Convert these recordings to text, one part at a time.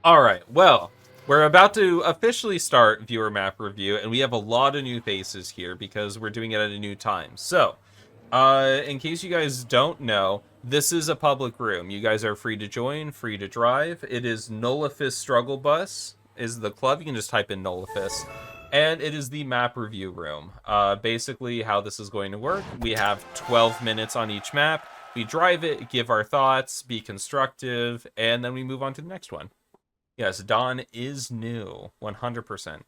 All right. Well, we're about to officially start viewer map review, and we have a lot of new faces here because we're doing it at a new time. So, in case you guys don't know, this is a public room. You guys are free to join, free to drive. It is Nullifist Struggle Bus is the club. You can just type in Nullifist. And it is the map review room. Basically, how this is going to work, we have 12 minutes on each map. We drive it, give our thoughts, be constructive, and then we move on to the next one. Yes, Dawn is new, 100%.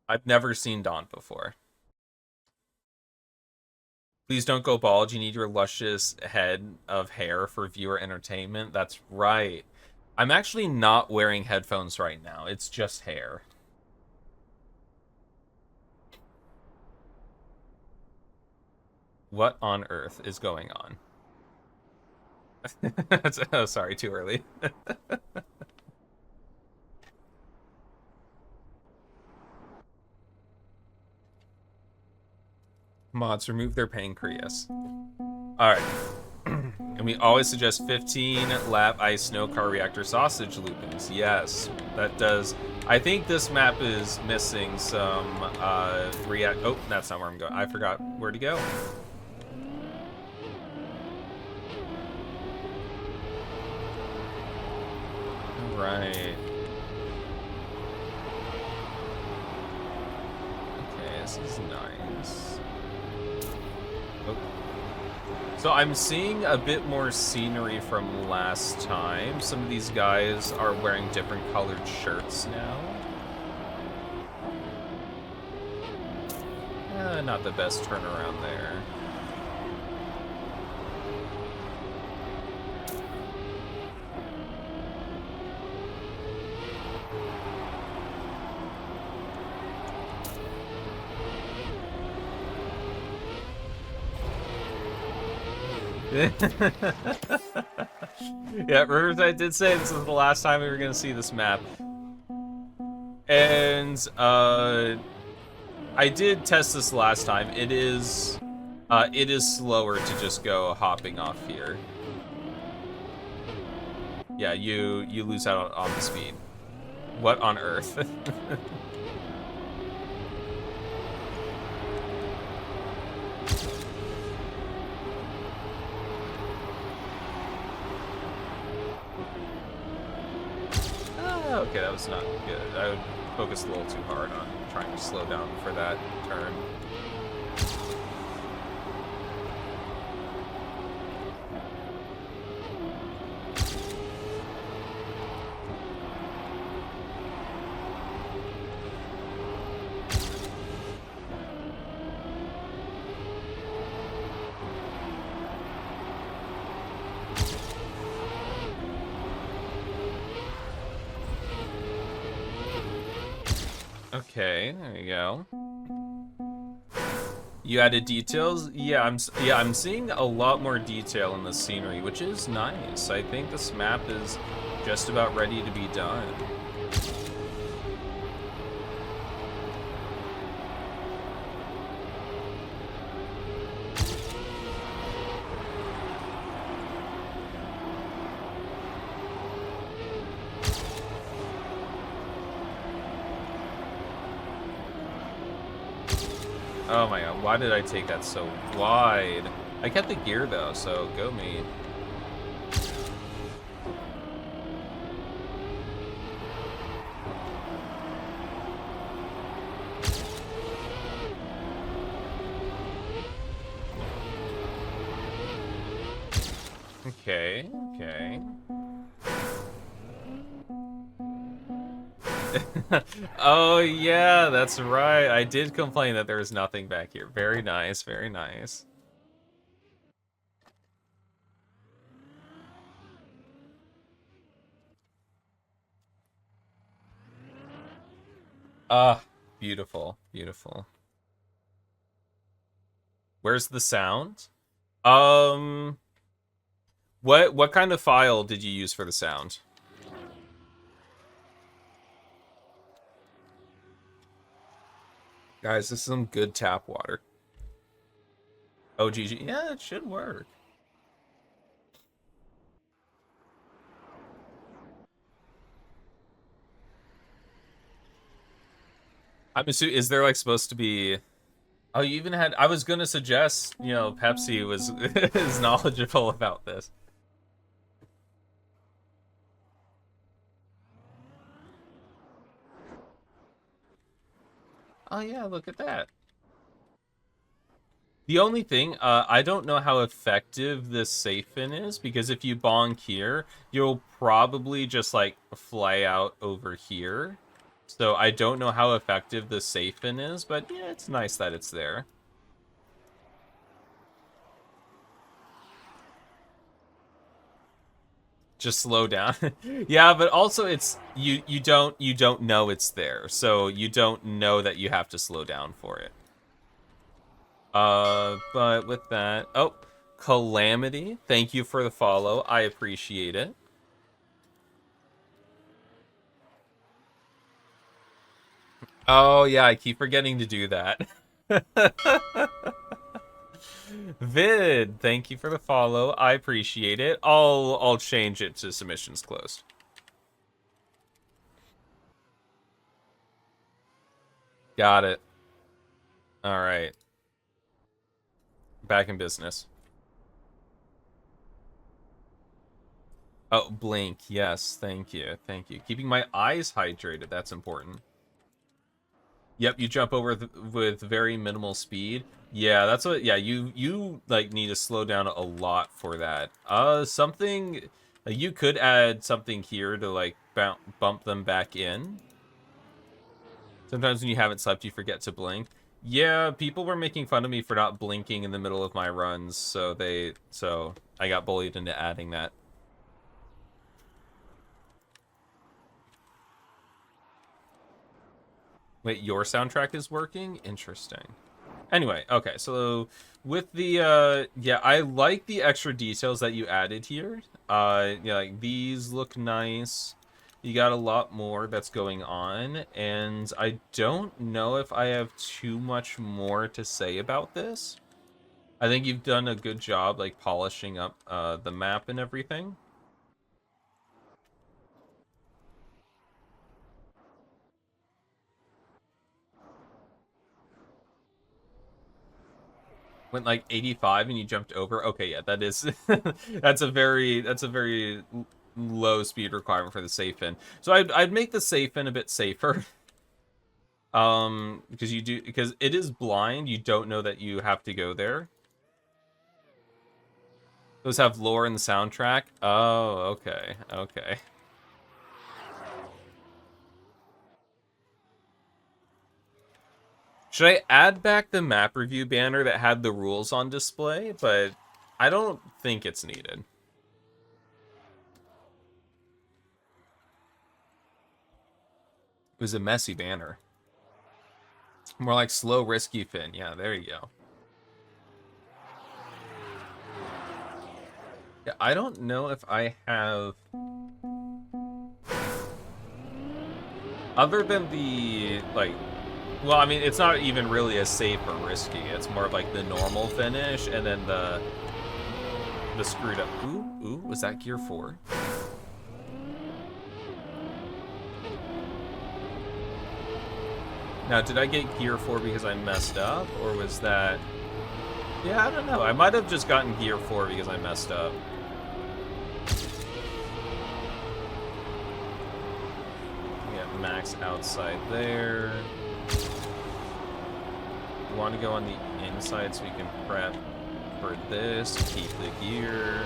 I've never seen Dawn before. Please don't go bald. You need your luscious head of hair for viewer entertainment. That's right. I'm actually not wearing headphones right now. It's just hair. What on earth is going on? Oh, sorry, too early. Mods remove their pancreas. All right. And we always suggest 15 lap ice snow car reactor sausage loopings. Yes, that does. I think this map is missing some react. Oh, that's not where I'm going. I forgot where to go. All right. Okay, this is nice. Oh. So I'm seeing a bit more scenery from last time. Some of these guys are wearing different colored shirts now. Not the best turnaround there. Yeah, Riverside did say this is the last time we were going to see this map. And I did test this last time. It is slower to just go hopping off here. Yeah, you lose out on the speed. What on earth? Okay, that was not good. I would focus a little too hard on trying to slow down for that turn. Okay, there you go. You added details? Yeah, I'm seeing a lot more detail in the scenery, which is nice. I think this map is just about ready to be done. Oh my god, why did I take that so wide? I kept the gear though, so go me. Okay, okay. Oh yeah, that's right. I did complain that there was nothing back here. Very nice, very nice. Ah, beautiful, beautiful. Where's the sound? Um, what kind of file did you use for the sound? Guys, this is some good tap water. OGG. Yeah, it should work. I'm assuming, is there like supposed to be? Oh, you even had. I was gonna suggest, Pepsi was is knowledgeable about this. Oh yeah, look at that. The only thing, I don't know how effective this safe in is, because if you bonk here, you'll probably just like fly out over here. So I don't know how effective the safe in is, but yeah, it's nice that it's there. Just slow down. Yeah, but also it's you don't know it's there, so you don't know that you have to slow down for it. But with that, oh, Calamity, thank you for the follow. I appreciate it. Oh yeah, I keep forgetting to do that. Vid, thank you for the follow. I appreciate it. I'll change it to submissions closed. Got it. All right. Back in business. Oh, blink. Yes, thank you. Thank you. Keeping my eyes hydrated, that's important. Yep, you jump over with very minimal speed. Yeah, that's what. Yeah, you like need to slow down a lot for that. Something you could add something here to like bump them back in. Sometimes when you haven't slept, you forget to blink. Yeah, people were making fun of me for not blinking in the middle of my runs, so I got bullied into adding that. Wait, your soundtrack is working? Interesting. Anyway, okay, so with the yeah, I like the extra details that you added here. Yeah, like these look nice. You got a lot more that's going on, and I don't know if I have too much more to say about this. I think you've done a good job like polishing up the map and everything. Went like 85 and you jumped over. Okay, yeah, that is that's a very low speed requirement for the safe in. So I'd make the safe in a bit safer. Because it is blind, you don't know that you have to go there. Those have lore in the soundtrack. Oh, okay. Okay. Should I add back the map review banner that had the rules on display? But I don't think it's needed. It was a messy banner. More like slow, risky Finn. Yeah, there you go. Yeah, I don't know if I have... Other than the, like... Well, I mean, it's not even really as safe or risky. It's more of like the normal finish, and then the screwed up... Ooh, was that Gear 4? Now, did I get Gear 4 because I messed up, or was that... Yeah, I don't know. I might have just gotten Gear 4 because I messed up. Max outside there. We want to go on the inside so we can prep for this. Keep the gear.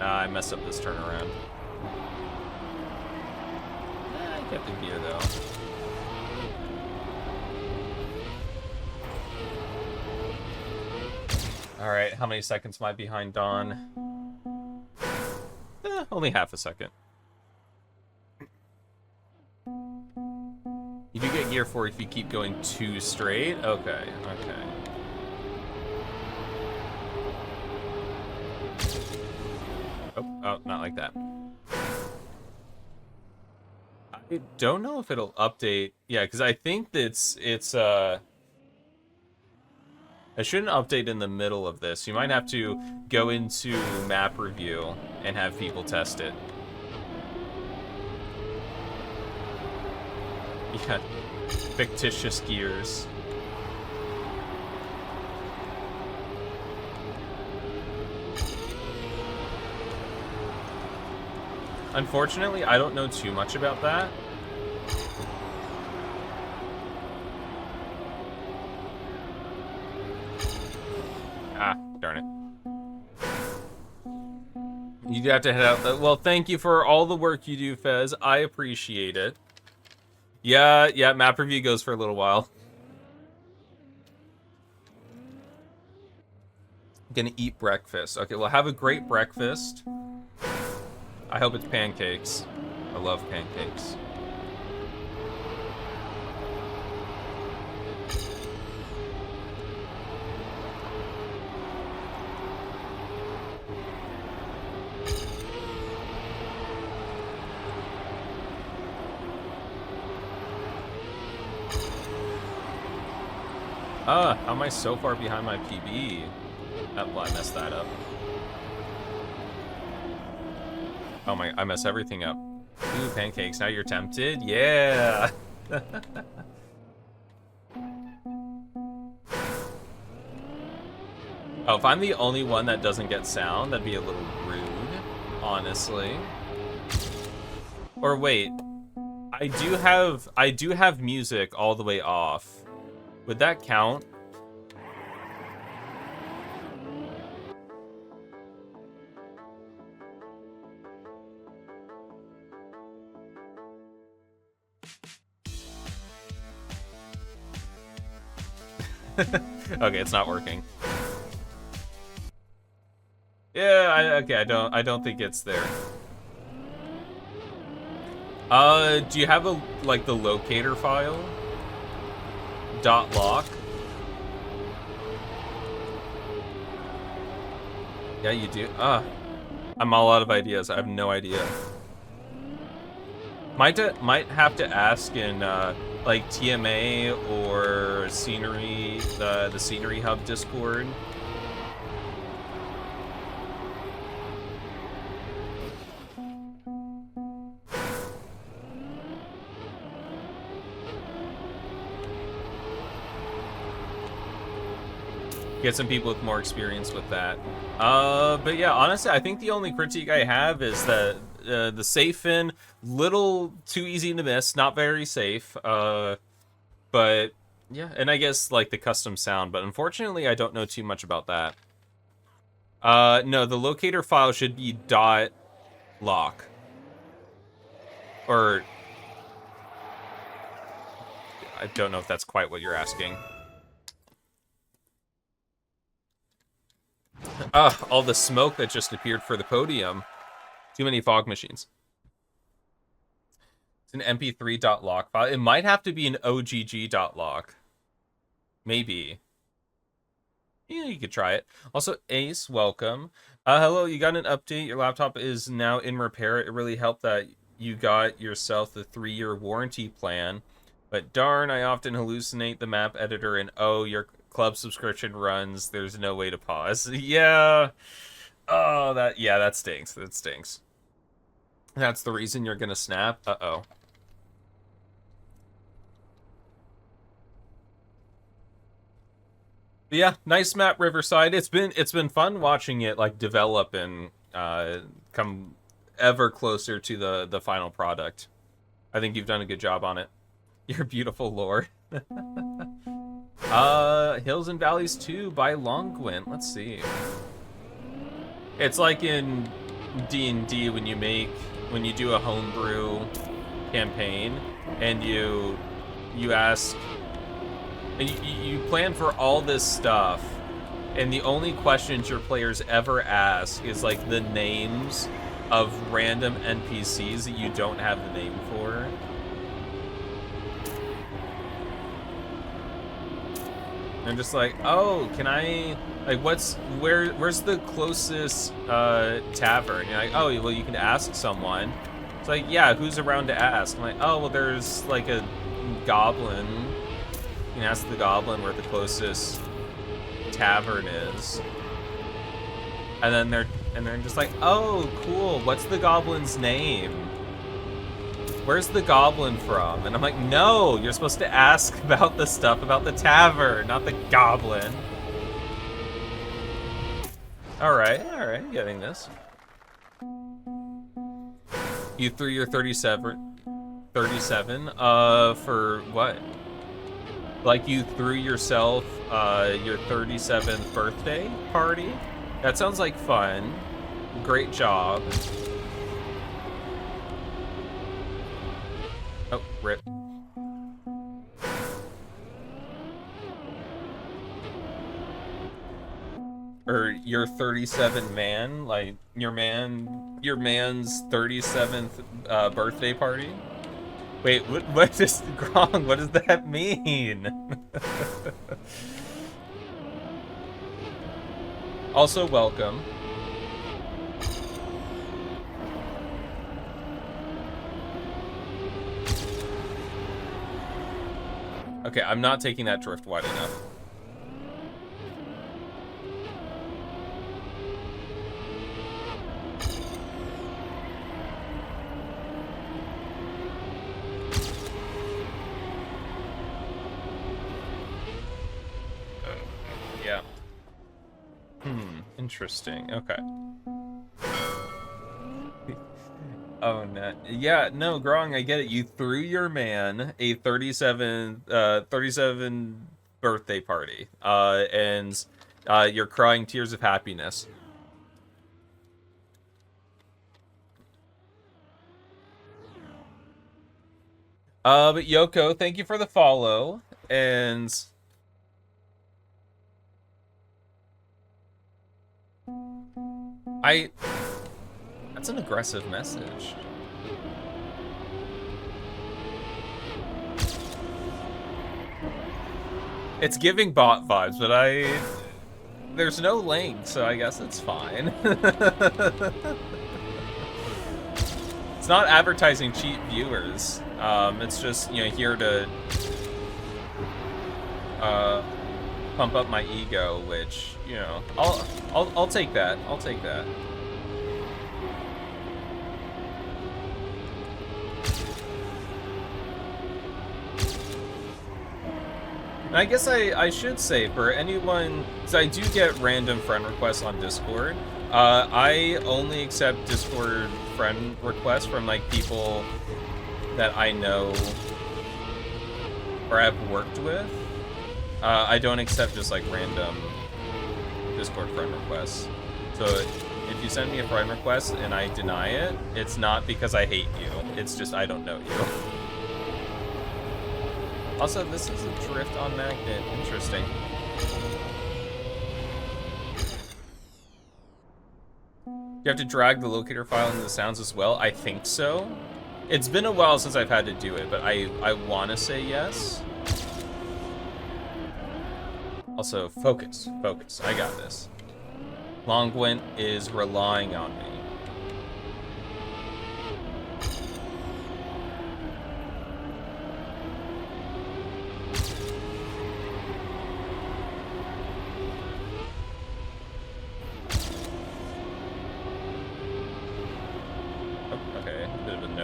I messed up this turnaround. I kept the gear though. Alright, how many seconds am I behind Dawn? Only half a second. You do get gear 4 if you keep going 2 straight? Okay, okay. Oh, not like that. I don't know if it'll update. Yeah, because I think it's I shouldn't update in the middle of this. You might have to go into map review and have people test it. Yeah, fictitious gears. Unfortunately, I don't know too much about that. Ah, darn it. You'd have to head out. Well, thank you for all the work you do, Fez. I appreciate it. Yeah, map review goes for a little while. Gonna eat breakfast. Okay, well, have a great breakfast. I hope it's pancakes. I love pancakes. How am I so far behind my PB? Oh, well, I messed that up. Oh my, I mess everything up. Ooh, pancakes, now you're tempted? Yeah! Oh, if I'm the only one that doesn't get sound, that'd be a little rude, honestly. Or wait, I do have music all the way off. Would that count? Okay, it's not working. Yeah, okay, I don't think it's there. Do you have like the locator file? .lock? Yeah, you do. I'm all out of ideas. I have no idea. Might have to ask in like TMA or Scenery, the Scenery Hub Discord. Get some people with more experience with that. But yeah, honestly, I think the only critique I have is that the safe in, little too easy to miss, not very safe. But yeah, and I guess like the custom sound, but unfortunately I don't know too much about that. No, the locator file should be .lock. Or I don't know if that's quite what you're asking. All the smoke that just appeared for the podium. Too many fog machines. It's an mp3.lock file. It might have to be an ogg.lock. Maybe. Yeah, you could try it. Also, Ace, welcome. Hello, you got an update. Your laptop is now in repair. It really helped that you got yourself the 3-year warranty plan. But darn, I often hallucinate the map editor and your club subscription runs. There's no way to pause. Yeah. Oh, that stinks. That stinks. That's the reason you're gonna snap. Uh-oh. Yeah, nice map, Riverside. It's been fun watching it like develop and come ever closer to the final product. I think you've done a good job on it. Your beautiful lore. Hills and Valleys 2 by Longwent. Let's see. It's like in D&D when you do a homebrew campaign and you ask, and you plan for all this stuff, and the only questions your players ever ask is like the names of random NPCs that you don't have the name for. I'm just like, oh, can I, like, where's the closest tavern? You're like, oh, well, you can ask someone. It's like, yeah, who's around to ask? I'm like, oh, well, there's like a goblin. You can ask the goblin where the closest tavern is. And then they're just like, oh, cool, what's the goblin's name? Where's the goblin from? And I'm like, no, you're supposed to ask about the stuff about the tavern, not the goblin. Alright, getting this. You threw your 37, for what? Like you threw yourself, your 37th birthday party? That sounds like fun. Great job. Oh, rip. Or your 37 man, like your man's 37th birthday party? Wait, what is wrong? What does that mean? Also, welcome. Okay, I'm not taking that drift wide enough. Yeah. Interesting. Okay. Oh, no. Yeah, no, Grong, I get it. You threw your man a 37 birthday party, and you're crying tears of happiness. But Yoko, thank you for the follow, and that's an aggressive message. It's giving bot vibes, but there's no link, so I guess it's fine. It's not advertising cheap viewers. It's just, you know, here to pump up my ego, which, you know, I'll take that. I'll take that. And I guess I should say, for anyone, because I do get random friend requests on Discord, I only accept Discord friend requests from, like, people that I know or have worked with. I don't accept just, like, random Discord friend requests. So if you send me a friend request and I deny it, it's not because I hate you. It's just I don't know you. Also, this is a drift on magnet. Interesting. You have to drag the locator file into the sounds as well? I think so. It's been a while since I've had to do it, but I want to say yes. Also, focus. Focus. I got this. Longwent is relying on me.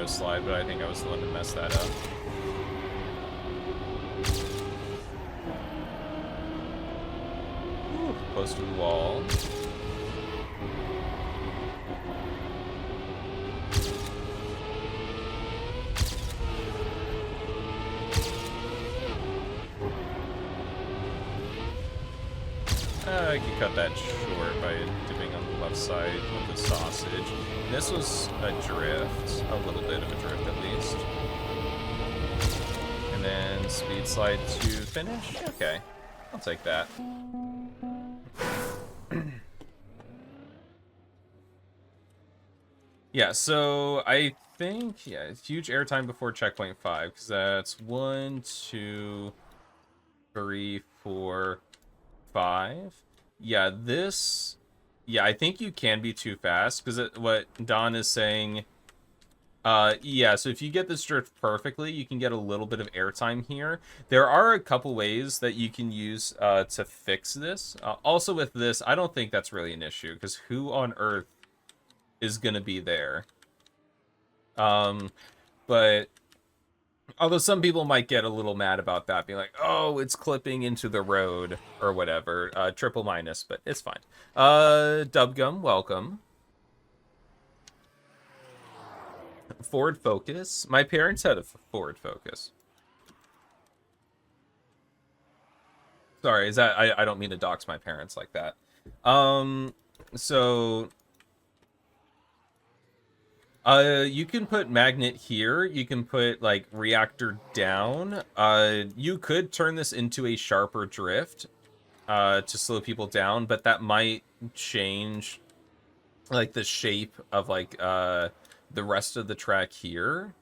Slide, but I think I was the one to mess that up. Ooh, close to the wall. I could cut that short by dipping on the left side with the sausage. This was a drift, a little bit of a drift at least. And then speed slide to finish? Okay, I'll take that. Yeah, so I think, yeah, huge airtime before checkpoint 5, because that's 1, 2, 3, 4, 5. Yeah, this... Yeah, I think you can be too fast, because what Don is saying Yeah, so if you get this drift perfectly, you can get a little bit of airtime here. There are a couple ways that you can use to fix this. Also with this, I don't think that's really an issue, because who on earth is going to be there? But although some people might get a little mad about that, being like, oh, it's clipping into the road or whatever. Triple minus, but it's fine. Dubgum, welcome. Ford Focus. My parents had a Ford Focus. Sorry, is that I don't mean to dox my parents like that. So you can put magnet here. You can put like reactor down. You could turn this into a sharper drift to slow people down, but that might change like the shape of like the rest of the track here.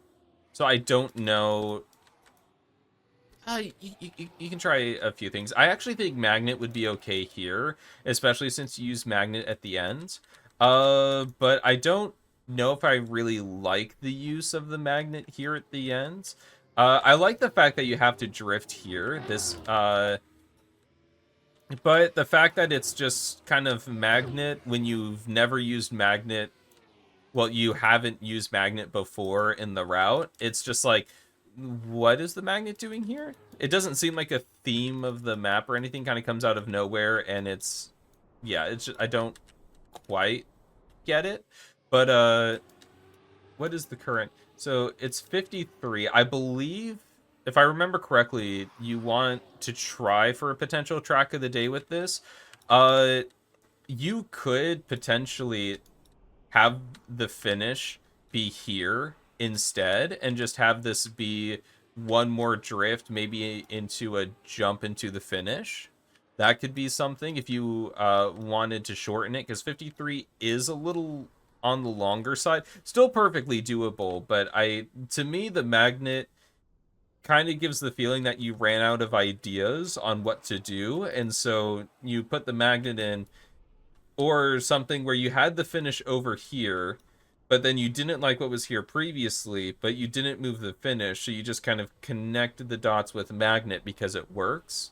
So I don't know. You can try a few things. I actually think magnet would be okay here, especially since you use magnet at the end. But I don't know if I really like the use of the magnet here at the end. I like the fact that you have to drift here. But the fact that it's just kind of magnet when you've never used magnet, well, you haven't used magnet before in the route, it's just like, what is the magnet doing here? It doesn't seem like a theme of the map or anything. Kind of comes out of nowhere, and it's, yeah, it's just, I don't quite get it. But what is the current? So it's 53. I believe, if I remember correctly, you want to try for a potential track of the day with this. You could potentially have the finish be here instead and just have this be one more drift, maybe into a jump into the finish. That could be something if you wanted to shorten it, because 53 is a little on the longer side. Still perfectly doable, but to me, the magnet kind of gives the feeling that you ran out of ideas on what to do, and so you put the magnet in, or something where you had the finish over here, but then you didn't like what was here previously, but you didn't move the finish, so you just kind of connected the dots with magnet because it works.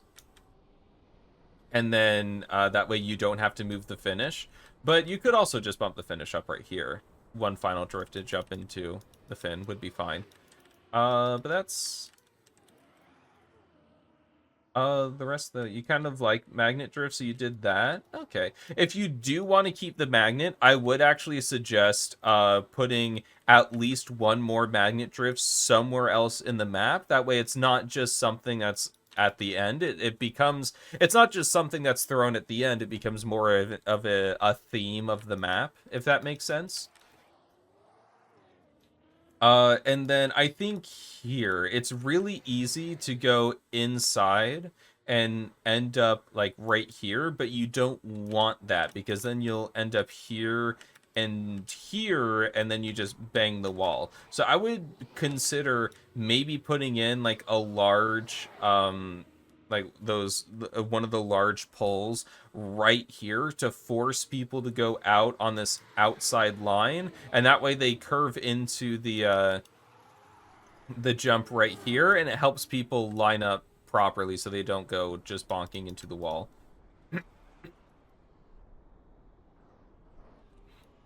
And then that way you don't have to move the finish. But you could also just bump the finish up right here. One final driftage up into the fin would be fine. But that's... the rest of the... You kind of like magnet drift, so you did that? Okay. If you do want to keep the magnet, I would actually suggest putting at least one more magnet drift somewhere else in the map. That way it's not just something that's at the end. It becomes... It's not just something that's thrown at the end. It becomes more of a theme of the map, if that makes sense. And then I think here, it's really easy to go inside and end up like right here, but you don't want that because then you'll end up here, and then you just bang the wall. So I would consider maybe putting in like a large, like those, one of the large poles right here to force people to go out on this outside line, and that way they curve into the jump right here, and it helps people line up properly so they don't go just bonking into the wall.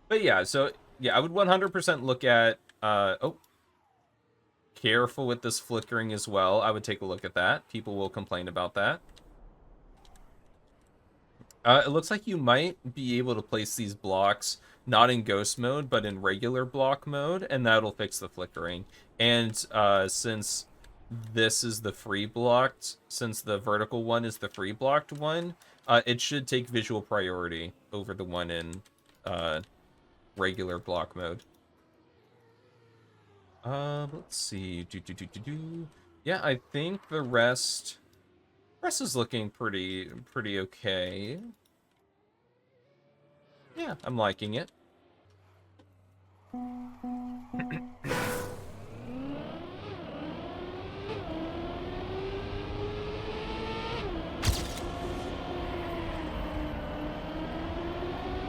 But yeah, so yeah, I would 100% look at oh, careful with this flickering as well. I would take a look at that. People will complain about that. It looks like you might be able to place these blocks not in ghost mode, but in regular block mode, and that'll fix the flickering. And since this is the free blocked, since the vertical one is the free blocked one, it should take visual priority over the one in regular block mode. Let's see. Yeah, I think the rest is looking pretty okay. Yeah, I'm liking it.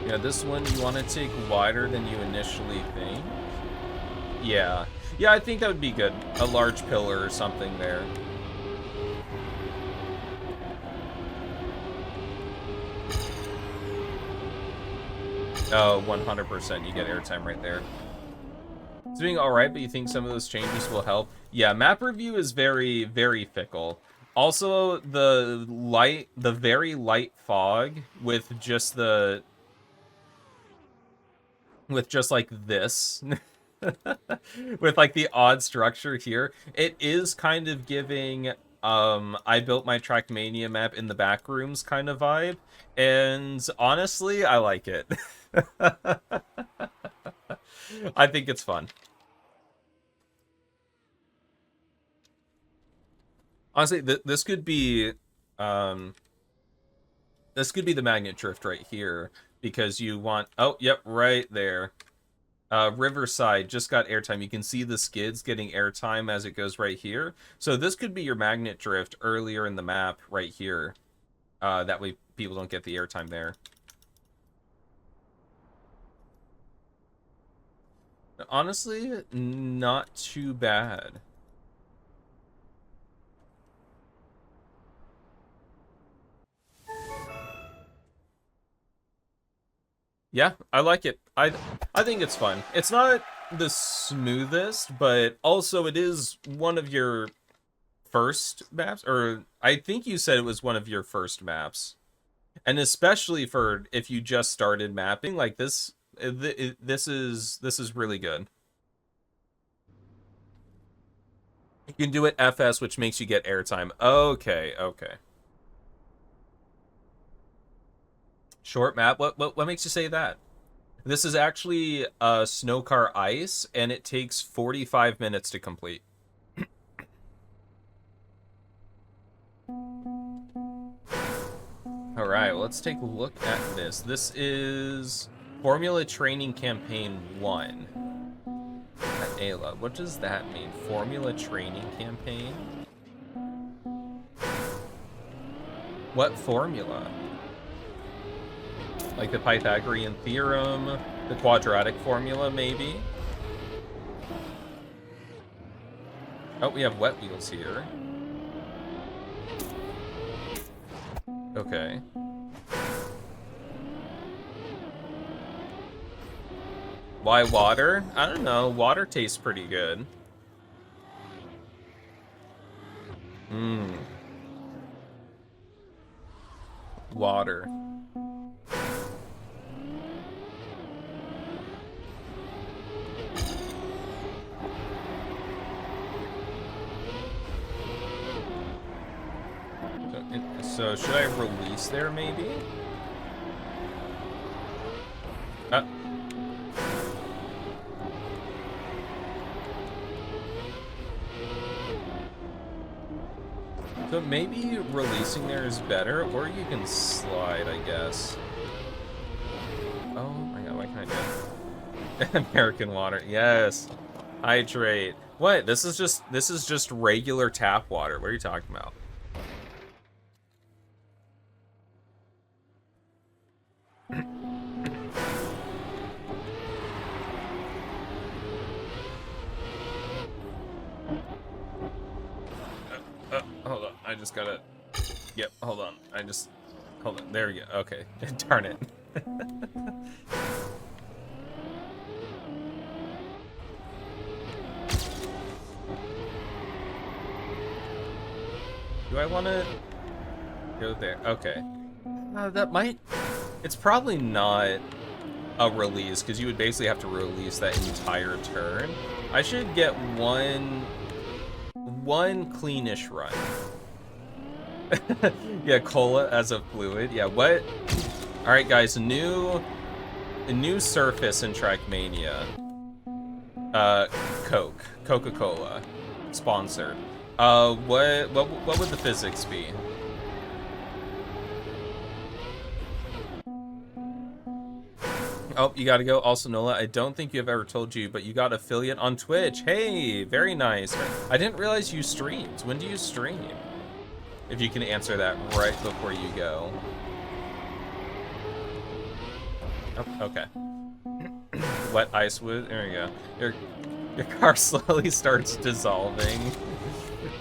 Yeah, this one you want to take wider than you initially think. Yeah. Yeah, I think that would be good. A large pillar or something there. Oh, 100%. You get airtime right there. It's doing alright, but you think some of those changes will help? Yeah, map review is very, very fickle. Also, the very light fog with just like this, with like the odd structure here, it is kind of giving, I built my Trackmania map in the back rooms kind of vibe, and honestly, I like it. I think it's fun. Honestly, this could be, um, this could be the magnet drift right here, because you want, oh, yep, right there. Riverside just got airtime. You can see the skids getting airtime as it goes right here. So this could be your magnet drift earlier in the map right here. That way people don't get the airtime there. Honestly, not too bad. Yeah, I like it. I think it's fun. It's not the smoothest, but also it is one of your first maps, or I think you said it was one of your first maps. And especially for if you just started mapping like this, this is really good. You can do it FS, which makes you get airtime. Okay, okay. Short map. What makes you say that? This is actually snow car ice, and it takes 45 minutes to complete. All right, well, let's take a look at this. This is Formula Training Campaign 1. Ayla, what does that mean? Formula Training Campaign? What formula? Like the Pythagorean theorem, the quadratic formula, maybe? Oh, we have wet wheels here. Okay. Why water? I don't know. Water tastes pretty good. Mmm. Water. So should I release there, maybe? So maybe releasing there is better, or you can slide, I guess. Oh my god, what can I do? American water, yes. Hydrate. What? This is just regular tap water. What are you talking about? Hold on. I just gotta. Yep. Hold on. Hold on. There we go. Okay. Darn it. Do I want to go there? Okay. That might. It's probably not a release, because you would basically have to release that entire turn. I should get one cleanish run. Yeah, cola as a fluid. Yeah, what? All right, guys, a new surface in Trackmania. Coca-Cola, sponsored. What would the physics be? Oh, you gotta go. Also, Nola, I don't think you've ever told you, but you got affiliate on Twitch. Hey, very nice. I didn't realize you streamed. When do you stream? If you can answer that right before you go. Oh, okay. Wet ice wood. There you go. Here, Your car slowly starts dissolving.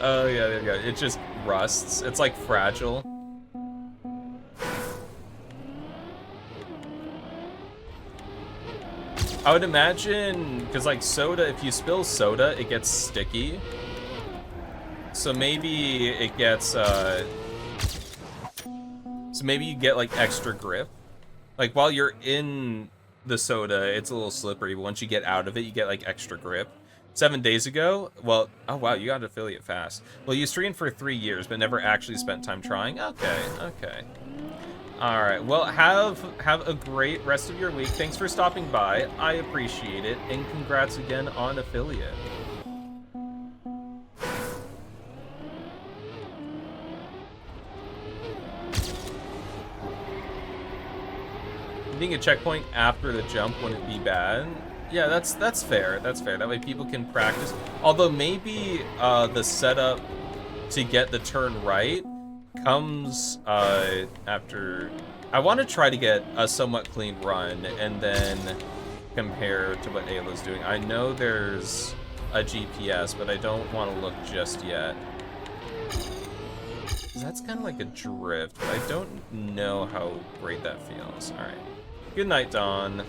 Oh, yeah, there you go. It just rusts. It's like fragile. I would imagine, because like soda, if you spill soda, it gets sticky. So maybe it gets, so maybe you get like extra grip. Like while you're in the soda, it's a little slippery, but once you get out of it, you get like extra grip. 7 days ago, well, oh wow, you got affiliate fast. Well, you streamed for 3 years, but never actually spent time trying. Okay, okay. All right, well, have a great rest of your week. Thanks for stopping by. I appreciate it, and congrats again on affiliate. Being a checkpoint after the jump wouldn't be bad. Yeah, that's fair. That's fair. That way people can practice. Although maybe the setup to get the turn right comes after. I want to try to get a somewhat clean run and then compare to what Ayla's doing. I know there's a GPS, but I don't want to look just yet. That's kind of like a drift, but I don't know how great that feels. All right. Good night, Dawn.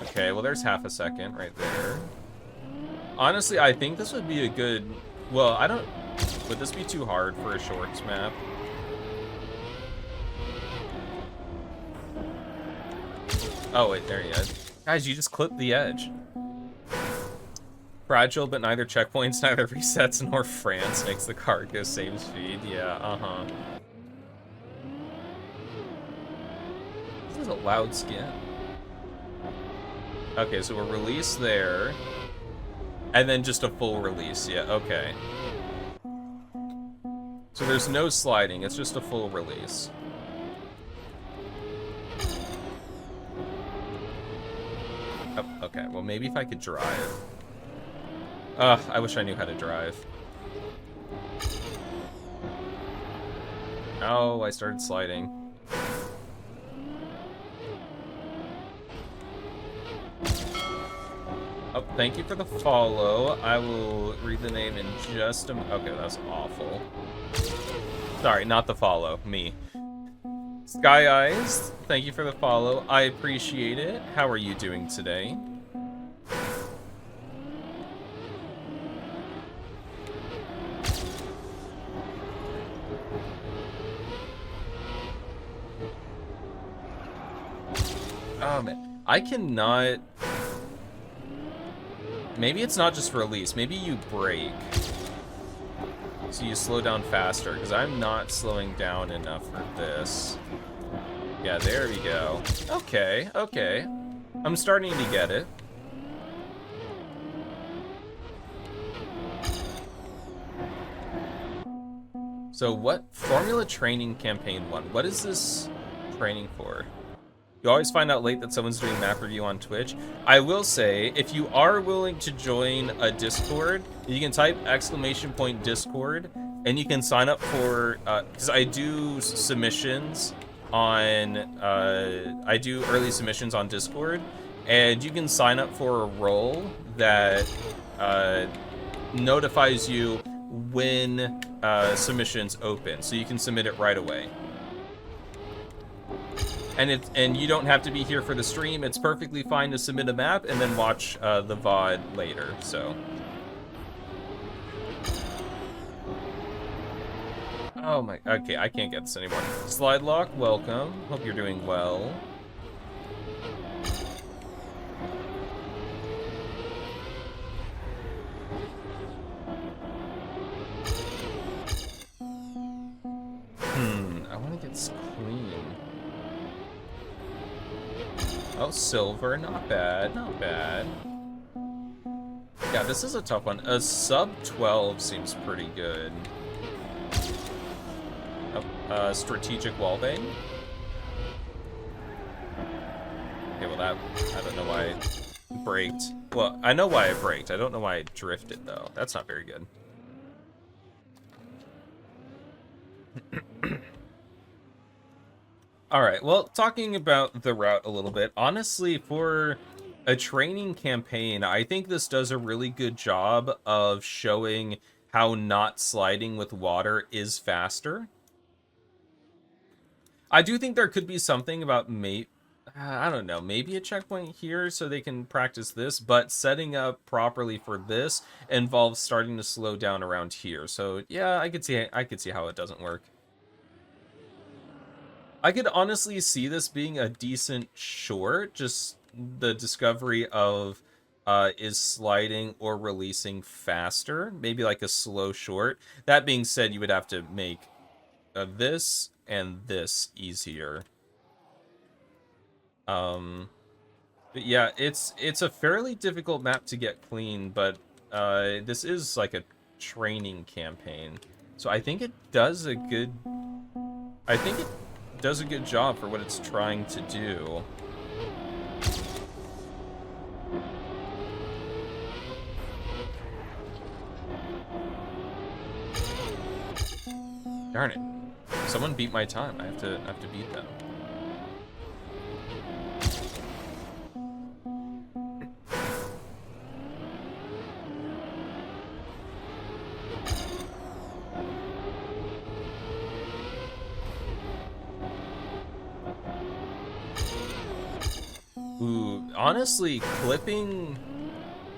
Okay, well, there's half a second right there. Honestly, I think this would be a good... Well, I don't... Would this be too hard for a shorts map? Oh, wait, there you go. Guys, you just clipped the edge. Fragile, but neither checkpoints, neither resets, nor France makes the car go same speed. Yeah, uh-huh. This is a loud skin. Okay, so we're released there. And then just a full release. Yeah, okay. So there's no sliding, it's just a full release. Oh, okay, well maybe if I could drive. I wish I knew how to drive. Oh, I started sliding. Oh, thank you for the follow. I will read the name in just a moment. Okay, that's awful. Sorry, not the follow, me. Sky Eyes, thank you for the follow. I appreciate it. How are you doing today? Oh man, I cannot... Maybe it's not just release, maybe you brake. So you slow down faster, because I'm not slowing down enough for this. Yeah, there we go. Okay, okay. I'm starting to get it. So what, Formula Training Campaign 1, what is this training for? You always find out late that someone's doing map review on Twitch. I will say, if you are willing to join a Discord, you can type !Discord, and you can sign up for, because I do submissions on, I do early submissions on Discord, and you can sign up for a role that notifies you when submissions open, so you can submit it right away. And you don't have to be here for the stream. It's perfectly fine to submit a map and then watch the VOD later, so. Oh my, okay, I can't get this anymore. Slide Lock, welcome. Hope you're doing well. I want to get clean. Oh, silver, not bad, not bad. Yeah, this is a tough one. A sub 12 seems pretty good. Oh, strategic wallbang. Okay, well that, I don't know why I braked. Well, I know why I braked. I don't know why I drifted though. That's not very good. All right. Well, talking about the route a little bit, honestly, for a training campaign, I think this does a really good job of showing how not sliding with water is faster. I do think there could be something about I don't know, maybe a checkpoint here so they can practice this, but setting up properly for this involves starting to slow down around here. So yeah, I could see how it doesn't work. I could honestly see this being a decent short, just the discovery of is sliding or releasing faster, maybe like a slow short. That being said, you would have to make this and this easier. Um, but yeah, it's a fairly difficult map to get clean, but this is like a training campaign, so I think it does a good job for what it's trying to do. Darn it! Someone beat my time. I have to beat them. Ooh, honestly, clipping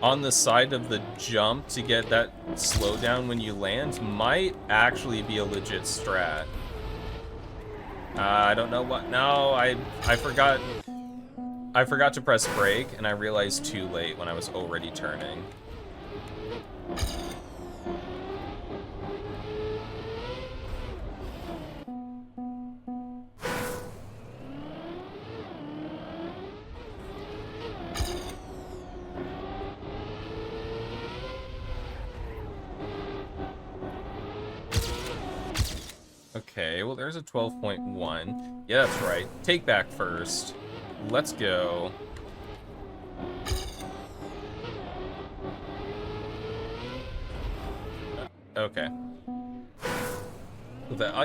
on the side of the jump to get that slowdown when you land might actually be a legit strat. I don't know what. No, I forgot. I forgot to press brake, and I realized too late when I was already turning. Okay, well, there's a 12.1. Yeah, that's right. Take back first. Let's go. Okay.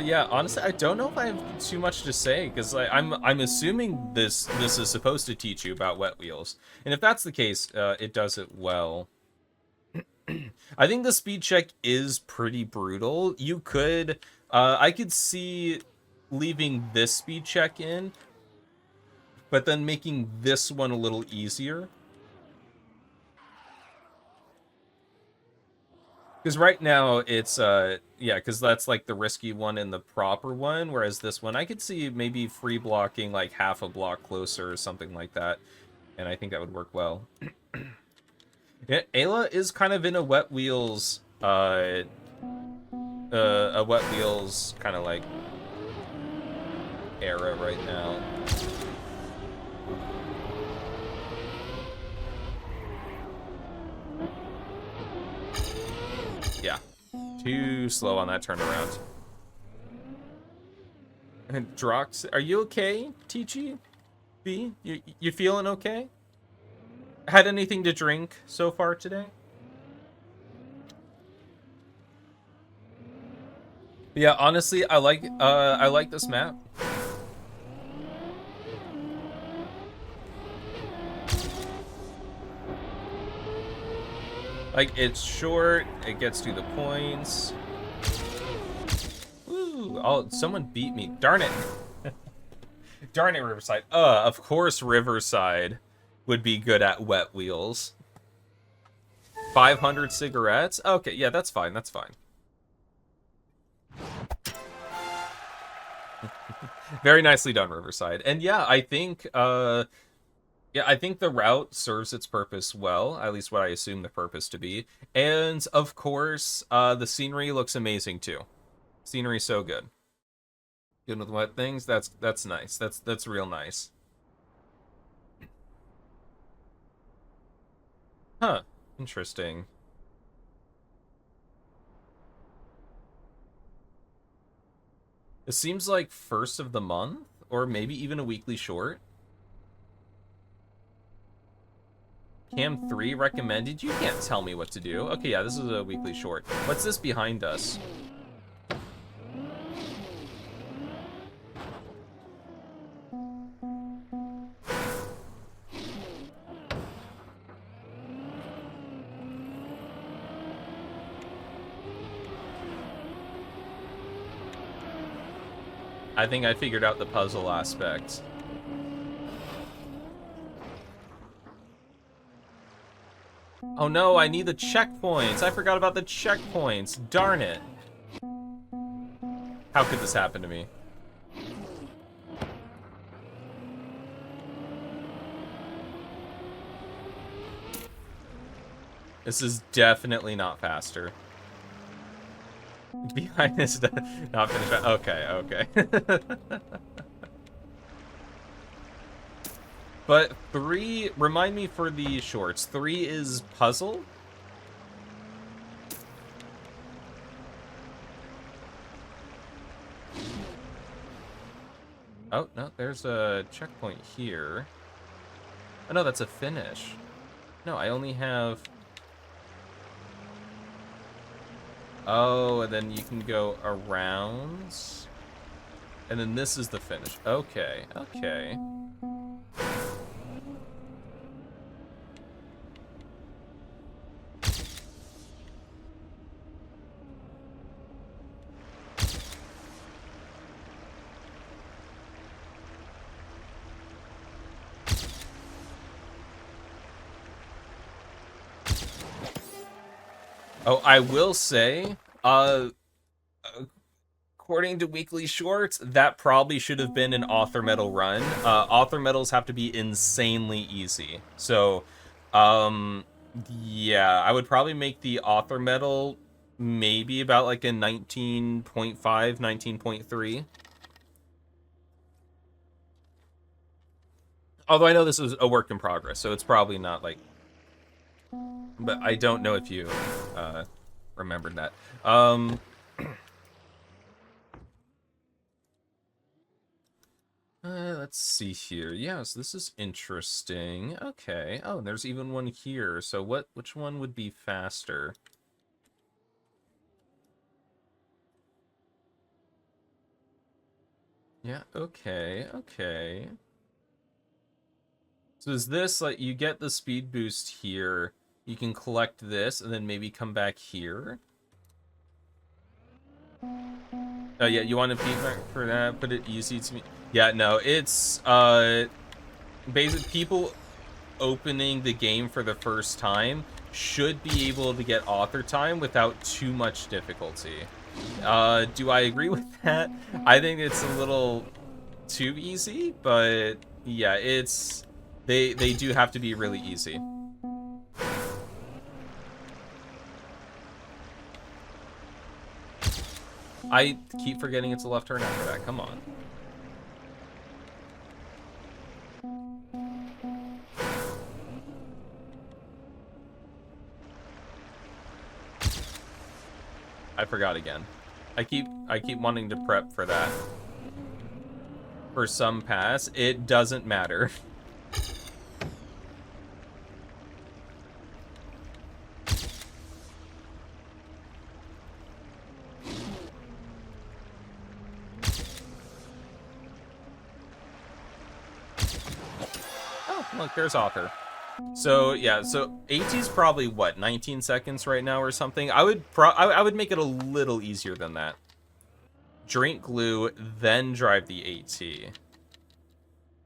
Yeah, honestly, I don't know if I have too much to say because I'm assuming this is supposed to teach you about wet wheels, and if that's the case, it does it well. I think the speed check is pretty brutal. I could see leaving this speed check in, but then making this one a little easier. Because right now it's yeah, because that's like the risky one and the proper one, whereas this one I could see maybe free blocking like half a block closer or something like that, and I think that would work well. Yeah, Ayla is kind of in a wet wheels kind of like era right now. Yeah, too slow on that turnaround. And Drox, are you okay, Teachy? B, you feeling okay? Had anything to drink so far today? Yeah, honestly, I like this map. Like, it's short, it gets to the points. Woo! Oh, someone beat me. Darn it. Darn it, Riverside. Of course Riverside would be good at wet wheels. 500 cigarettes? Okay, yeah, that's fine, that's fine. Very nicely done, Riverside. And yeah, I think I think the route serves its purpose well, at least what I assume the purpose to be. And of course, the scenery looks amazing too. Scenery's so good. Good with wet things. That's nice. That's real nice. Huh. Interesting. It seems like first of the month, or maybe even a weekly short. Cam 3 recommended? You can't tell me what to do. Okay, yeah, this is a weekly short. What's this behind us? I think I figured out the puzzle aspect. Oh no, I need the checkpoints. I forgot about the checkpoints. Darn it. How could this happen to me? This is definitely not faster. Behind is not finished. Okay, okay. But 3, remind me for the shorts, 3 is puzzle? Oh, no, there's a checkpoint here. Oh, no, that's a finish. No, I only have... Oh, and then you can go around. And then this is the finish. Okay, okay. Oh, I will say, according to Weekly Shorts, that probably should have been an author medal run. Author medals have to be insanely easy. So, yeah, I would probably make the author medal maybe about like a 19.5, 19.3. Although I know this is a work in progress, so it's probably not like... But I don't know if you remembered that. Let's see here. Yes, this is interesting. Okay. Oh, there's even one here. So which one would be faster? Yeah, okay, okay. So is this, like, you get the speed boost here, you can collect this, and then maybe come back here? Oh, yeah, you want to feedback for that? Put it easy to me. Yeah, no, it's, basically, people opening the game for the first time should be able to get author time without too much difficulty. Do I agree with that? I think it's a little too easy, but yeah, it's... They do have to be really easy. I keep forgetting it's a left turn after that. Come on. I forgot again. I keep wanting to prep for that. For some pass, it doesn't matter. Oh, look, there's author. So yeah, so AT is probably what, 19 seconds right now or something. I would make it a little easier than that. Drink glue, then drive the AT.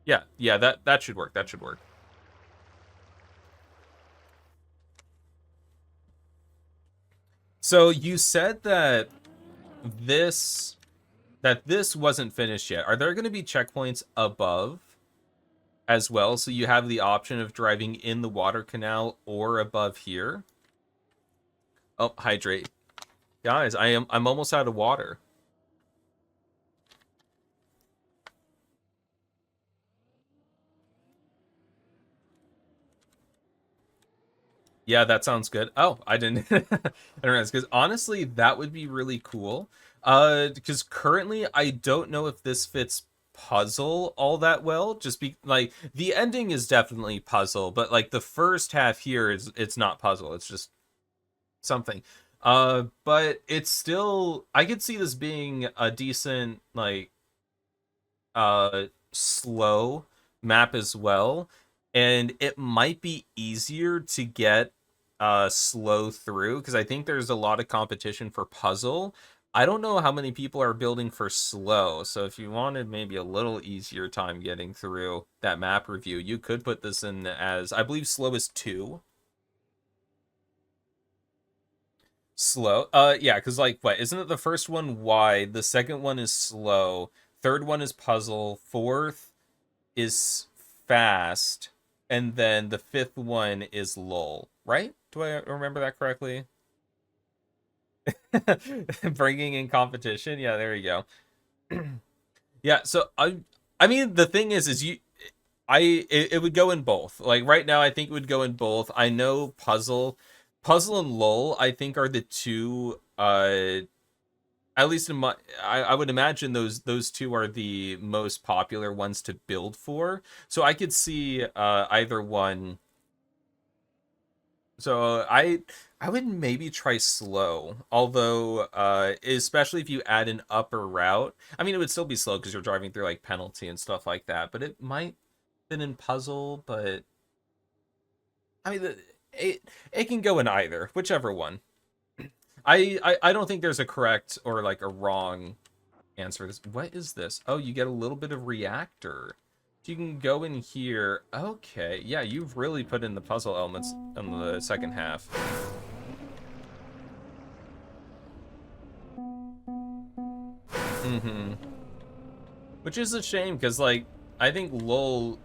Yeah, that should work. That should work. So you said that this wasn't finished yet. Are there going to be checkpoints above as well, so you have the option of driving in the water canal or above here? Oh, hydrate. Guys, I'm almost out of water. Yeah, that sounds good. Oh, I didn't I don't know, because honestly, that would be really cool. Because currently I don't know if this fits puzzle all that well. Just be like, the ending is definitely puzzle, but like the first half here is, it's not puzzle, it's just something. But it's still, I could see this being a decent, like, slow map as well, and it might be easier to get slow through, because I think there's a lot of competition for puzzle. I don't know how many people are building for slow, so if you wanted maybe a little easier time getting through that map review, you could put this in as, I believe slow is 2. Slow? Yeah, because like, what, isn't it the first one wide, the second one is slow, third one is puzzle, fourth is fast, and then the fifth one is lull, right? Do I remember that correctly? Bringing in competition? Yeah, there you go. Yeah, so I mean the thing is you it would go in both. Like right now I think it would go in both. I know puzzle and lull I think are the two at least in my I would imagine those two are the most popular ones to build for. So I could see either one. So I would maybe try slow, although especially if you add an upper route. I mean, it would still be slow because you're driving through like penalty and stuff like that. But it might fit in puzzle. But I mean, it can go in either, whichever one. I don't think there's a correct or like a wrong answer. What is this? Oh, you get a little bit of reactor. So you can go in here. Okay, yeah, you've really put in the puzzle elements in the second half. Mm-hmm. Which is a shame, because, like, I think LoL...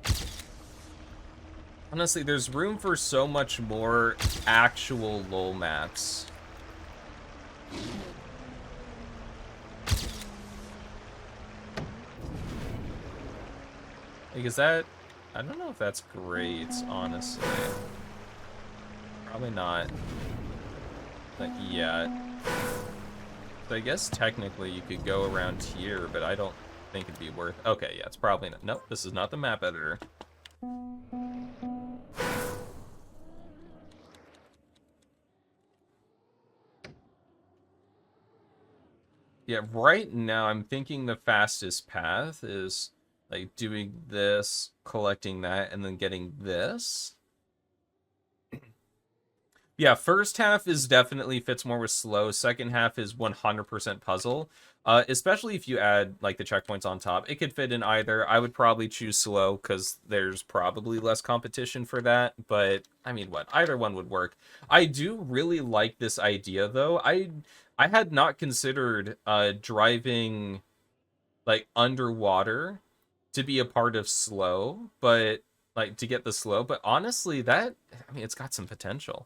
Honestly, there's room for so much more actual LoL maps. Like, is that... I don't know if that's great, honestly. Probably not. Not yet. So I guess technically you could go around here, but I don't think it'd be worth... Okay, yeah, it's probably not... Nope, this is not the map editor. Yeah, right now I'm thinking the fastest path is like doing this, collecting that, and then getting this. Yeah, first half is definitely fits more with slow. Second half is 100% puzzle. Especially if you add like the checkpoints on top. It could fit in either. I would probably choose slow because there's probably less competition for that. But I mean, what? Either one would work. I do really like this idea though. I had not considered driving like underwater to be a part of slow, but like to get the slow. But honestly, that I mean, it's got some potential.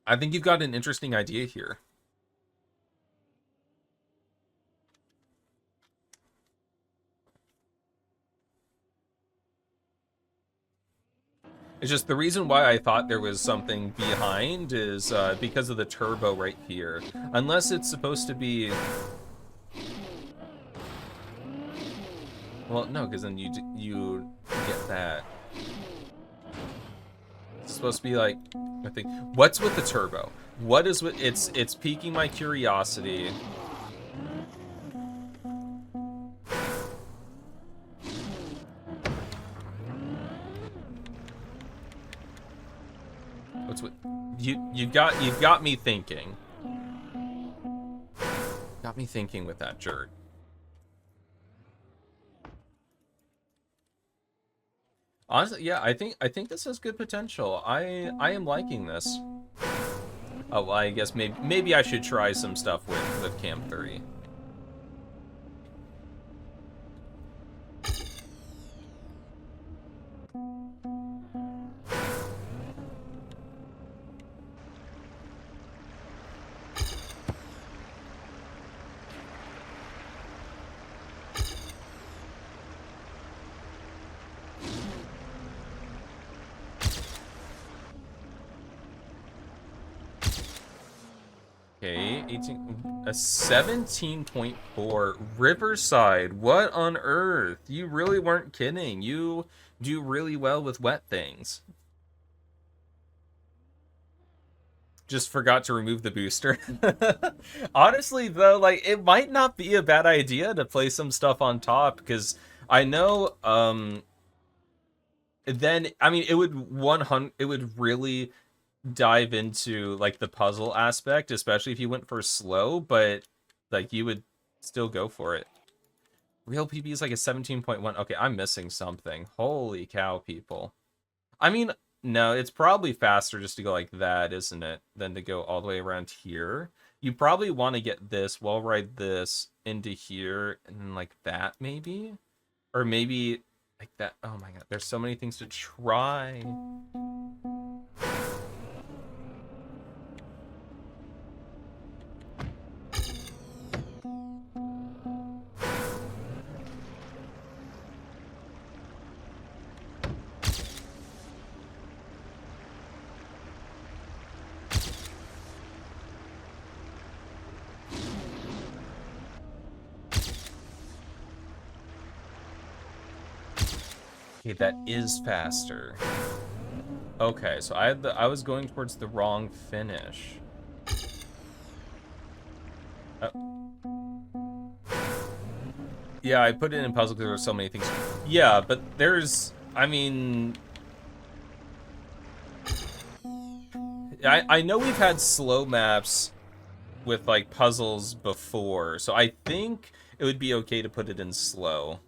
I think you've got an interesting idea here. It's just the reason why I thought there was something behind is because of the turbo right here. Unless it's supposed to be... Well, no, because then you get that. It's supposed to be like... I think... What's with the turbo? What is with... It's piquing my curiosity. What's with... You've got me thinking. Got me thinking with that jerk. Honestly, yeah, I think this has good potential. I am liking this. Oh, well, I guess maybe I should try some stuff with Cam 3. Okay, 18, a 17.4 Riverside. What on earth? You really weren't kidding. You do really well with wet things. Just forgot to remove the booster. Honestly, though, like it might not be a bad idea to play some stuff on top because I know then I mean it would 100 it would really dive into like the puzzle aspect, especially if you went for slow, but like you would still go for it. Real PB is like a 17.1. Okay, I'm missing something. Holy cow, people. I mean, no, it's probably faster just to go like that, isn't it? Than to go all the way around here. You probably want to get this, wall ride this into here, and then like that maybe? Or maybe like that. Oh my god, there's so many things to try. Okay, that is faster. Okay, so I was going towards the wrong finish. Yeah, I put it in puzzle because there were so many things. Yeah, but there's, I mean, I know we've had slow maps with like puzzles before, so I think it would be okay to put it in slow.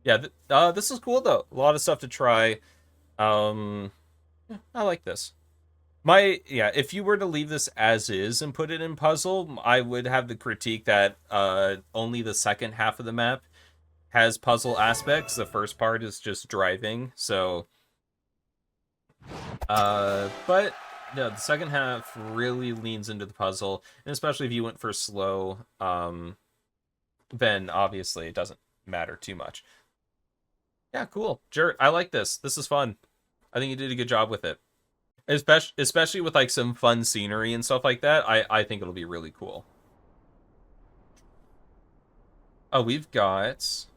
Yeah, this is cool though. A lot of stuff to try. Yeah, I like this. Yeah, if you were to leave this as is and put it in puzzle, I would have the critique that only the second half of the map has puzzle aspects. The first part is just driving, so but no, the second half really leans into the puzzle, and especially if you went for slow, then obviously it doesn't matter too much. Yeah, cool. Jared, I like this. This is fun. I think you did a good job with it. Especially with like some fun scenery and stuff like that. I think it'll be really cool. Oh, we've got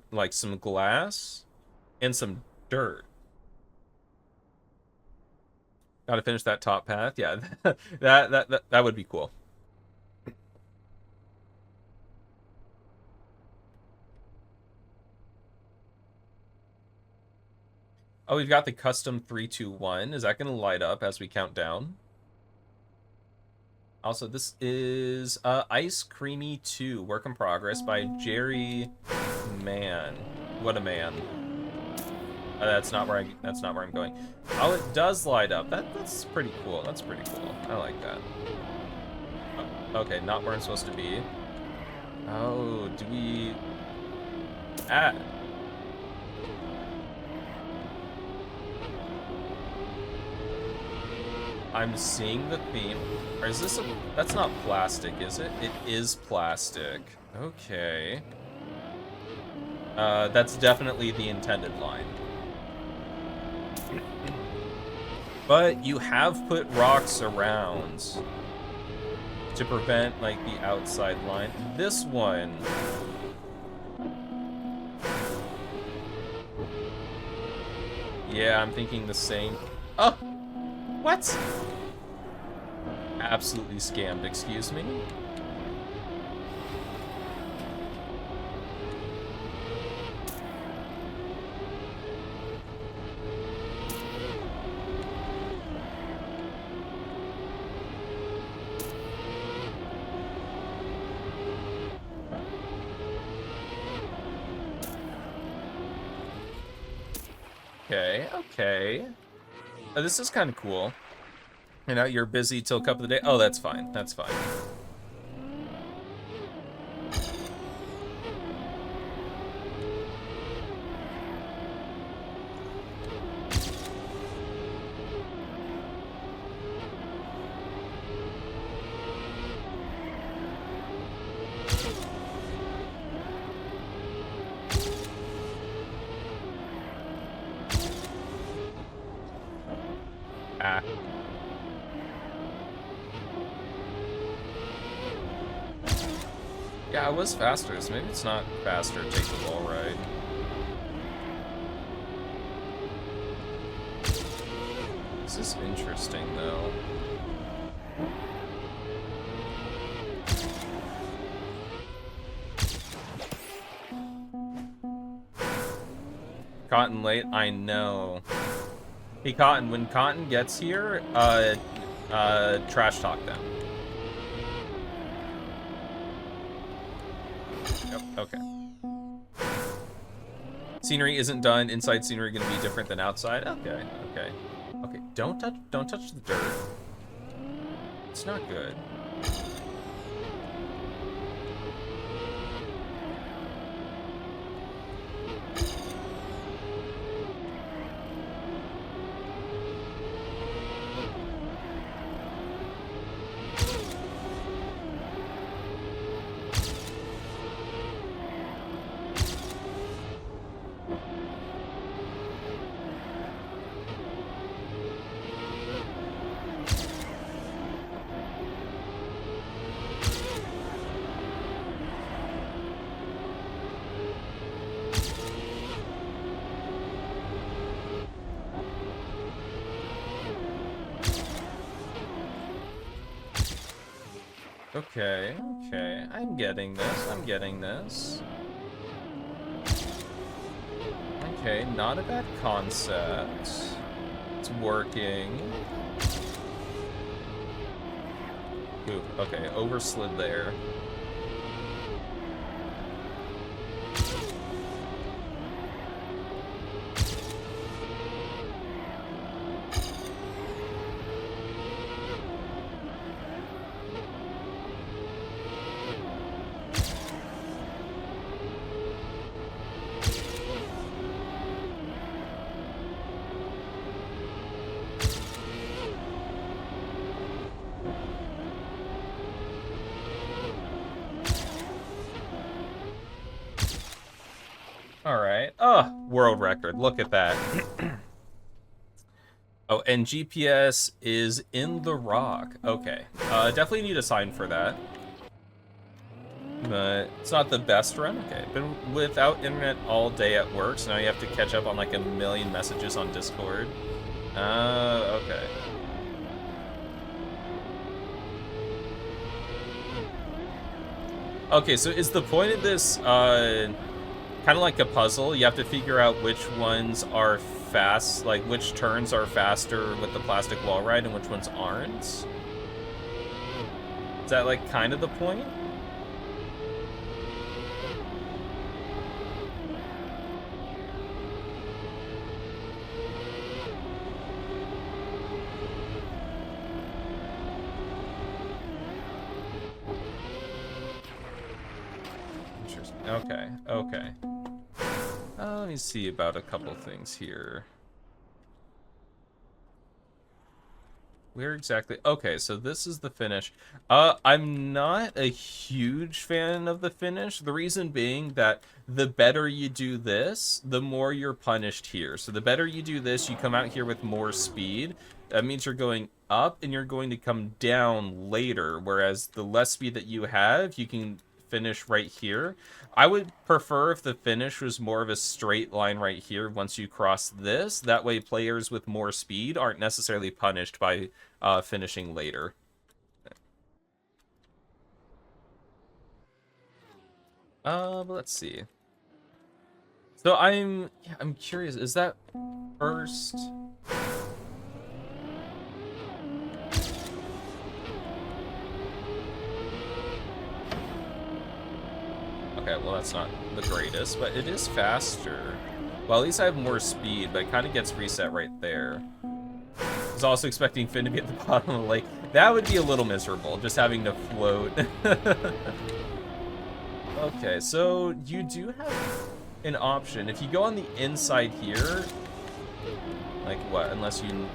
like some glass and some dirt. Gotta finish that top path. Yeah, that would be cool. Oh, we've got the custom 3-2-1. Is that going to light up as we count down? Also, this is Ice Creamy 2, Work in Progress by Jerry Mann. What a man. That's not where I'm going. Oh, it does light up. That's pretty cool. That's pretty cool. I like that. Oh, okay, not where I'm supposed to be. Oh, do we... Ah. I'm seeing the theme. Or is this a... That's not plastic, is it? It is plastic. Okay. That's definitely the intended line. But you have put rocks around to prevent, like, the outside line. This one... Yeah, I'm thinking the same. Oh! What? Absolutely scammed, excuse me? Okay, okay. Oh, this is kind of cool. You know, you're busy till a couple of the day. Oh, that's fine. That's fine. Ah. Yeah, it was faster, so maybe it's not faster to take the wall ride. This is interesting, though. Cotton late, I know. Hey, Cotton, when Cotton gets here, trash talk them. Yep, okay. Scenery isn't done. Inside scenery gonna be different than outside. Okay, okay. Okay, don't touch the dirt. It's not good. Okay, okay. I'm getting this. Okay, not a bad concept. It's working. Ooh, okay, overslid there. Alright. Oh, world record. Look at that. Oh, and GPS is in the rock. Okay. Definitely need a sign for that. But it's not the best run. Okay. Been without internet all day at work, so now you have to catch up on like a million messages on Discord. Okay. Okay, so is the point of this, kind of like a puzzle? You have to figure out which ones are fast, like which turns are faster with the plastic wall ride and which ones aren't? Is that like kind of the point? Interesting. Okay, okay. Let me see about a couple things here. Where exactly? Okay, so this is the finish. I'm not a huge fan of the finish. The reason being that the better you do this, the more you're punished here. So the better you do this, you come out here with more speed. That means you're going up and you're going to come down later. Whereas the less speed that you have, you can finish right here. I would prefer if the finish was more of a straight line right here once you cross this. That way players with more speed aren't necessarily punished by finishing later. But let's see. So I'm curious, is that first? Okay, well that's not the greatest, but it is faster. Well, at least I have more speed, but it kind of gets reset right there. I was also expecting Finn to be at the bottom of the lake. That would be a little miserable, just having to float. Okay, so you do have an option. If you go on the inside here, like what? Unless you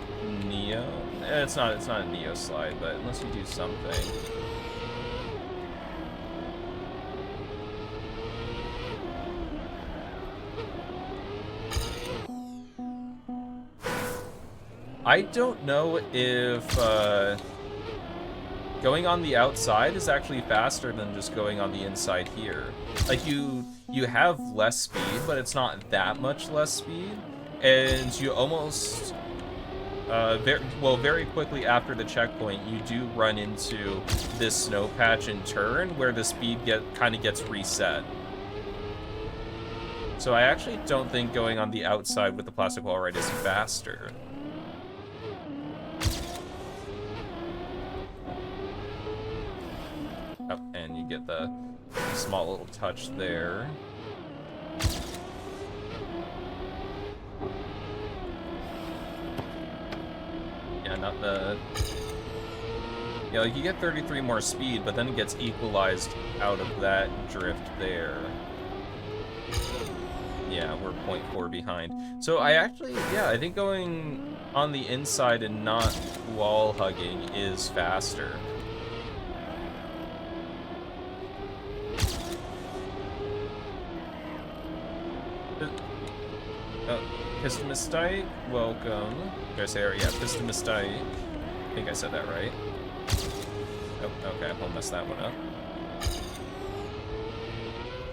Neo? It's not a Neo slide, but unless you do something. I don't know if going on the outside is actually faster than just going on the inside here. Like you have less speed, but it's not that much less speed, and you almost very quickly after the checkpoint, you do run into this snow patch and turn where the speed kind of gets reset. So I actually don't think going on the outside with the plastic wall ride is faster. Oh, and you get the small little touch there. Yeah, not the... Yeah, like you get 33 more speed, but then it gets equalized out of that drift there. Yeah, we're 0.4 behind. So I actually, yeah, I think going on the inside and not wall hugging is faster. Pistomistike, welcome. Did I say it right? Yeah, Pistomistike. I think I said that right. Oh, okay, I'll mess that one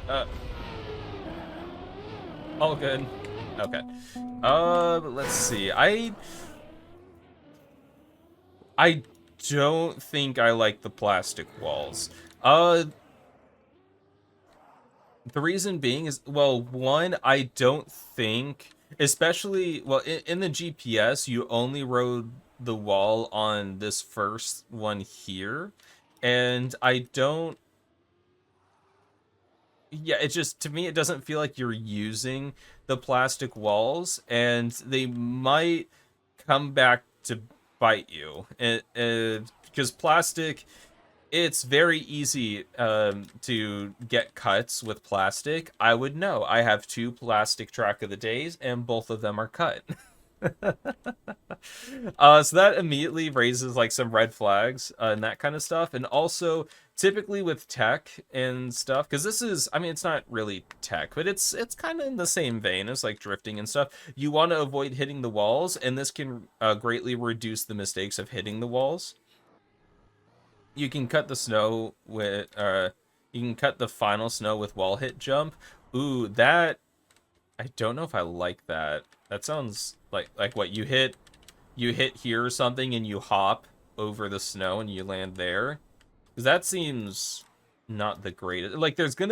up. All good. Okay. Let's see. I don't think I like the plastic walls. The reason being is, well, one, I don't think, especially, well, in the GPS, you only rode the wall on this first one here, and I don't, yeah, it just, to me, it doesn't feel like you're using the plastic walls, and they might come back to bite you. Because plastic, it's very easy to get cuts with plastic. I would know. I have 2 plastic track of the days, and both of them are cut. So that immediately raises like some red flags and that kind of stuff. And also, typically with tech and stuff, because this is, I mean, it's not really tech, but it's kind of in the same vein as like drifting and stuff. You want to avoid hitting the walls, and this can greatly reduce the mistakes of hitting the walls. You can cut the snow with, you can cut the final snow with wall hit jump. Ooh, that, I don't know if I like that. That sounds like what you hit here or something, and you hop over the snow and you land there. Because that seems not the greatest. Like there's going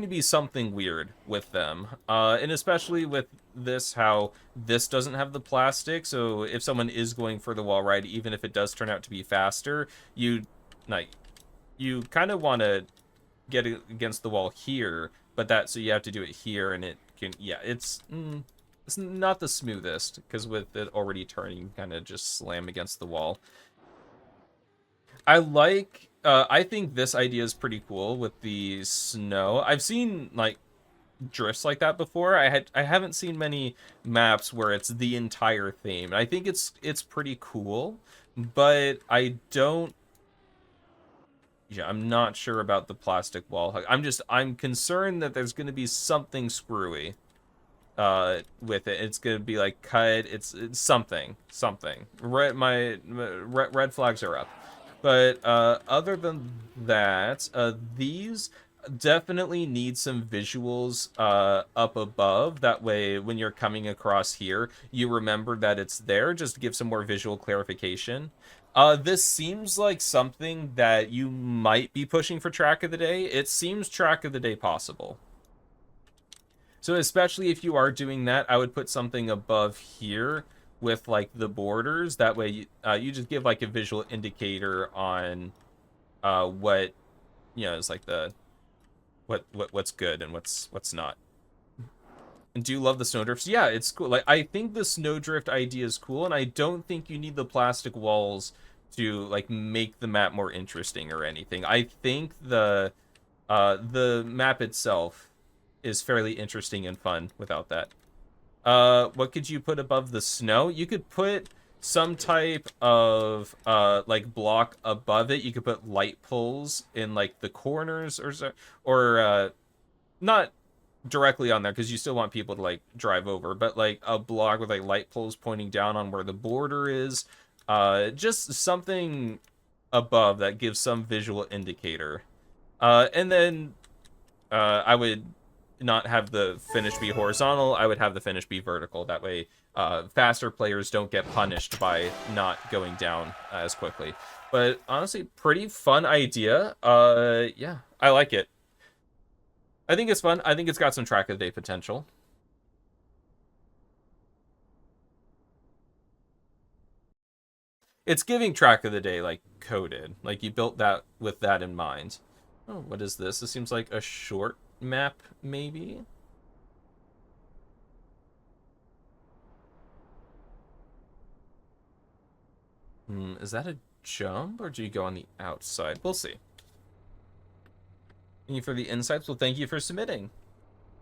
to be something weird with them, and especially with this, how this doesn't have the plastic. So if someone is going for the wall ride, even if it does turn out to be faster, you kind of want to get it against the wall here, but that, so you have to do it here, and it can, yeah, it's not the smoothest, because with it already turning, you kind of just slam against the wall. I think this idea is pretty cool with the snow. I've seen like drifts like that before. I haven't seen many maps where it's the entire theme. I think it's pretty cool, but I'm not sure about the plastic wall hug. I'm concerned that there's going to be something screwy with it. It's going to be like cut. It's something. Red flags are up. But other than that, these definitely need some visuals up above. That way, when you're coming across here, you remember that it's there, just to give some more visual clarification. This seems like something that you might be pushing for track of the day. It seems track of the day possible. So especially if you are doing that, I would put something above here with like the borders. That way you just give like a visual indicator on what, you know, it's like the what's good and what's not. And do you love the snowdrifts? Yeah, it's cool. Like, I think the snowdrift idea is cool, and I don't think you need the plastic walls to like make the map more interesting or anything. I think the map itself is fairly interesting and fun without that. What could you put above the snow? You could put some type of like block above it. You could put light poles in like the corners or not directly on there, because you still want people to like drive over, but like a block with like light poles pointing down on where the border is. Just something above that gives some visual indicator. And then I would not have the finish be horizontal. I would have the finish be vertical. That way faster players don't get punished by not going down as quickly. But honestly, pretty fun idea. Yeah, I like it. I think it's fun. I think it's got some track of the day potential. It's giving track of the day, like, coded. Like, you built that with that in mind. Oh, what is this? This seems like a short map, maybe? Is that a jump, or do you go on the outside? We'll see. Thank you for the insights. Well, thank you for submitting.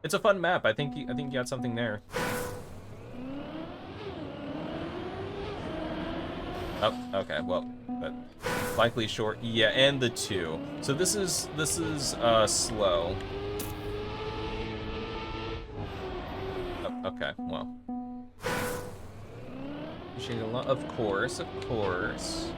It's a fun map. I think you got something there. Oh, okay. Well, but likely short. Yeah, and the 2. So this is slow. Oh, okay. Well, appreciate a lot. Of course, of course.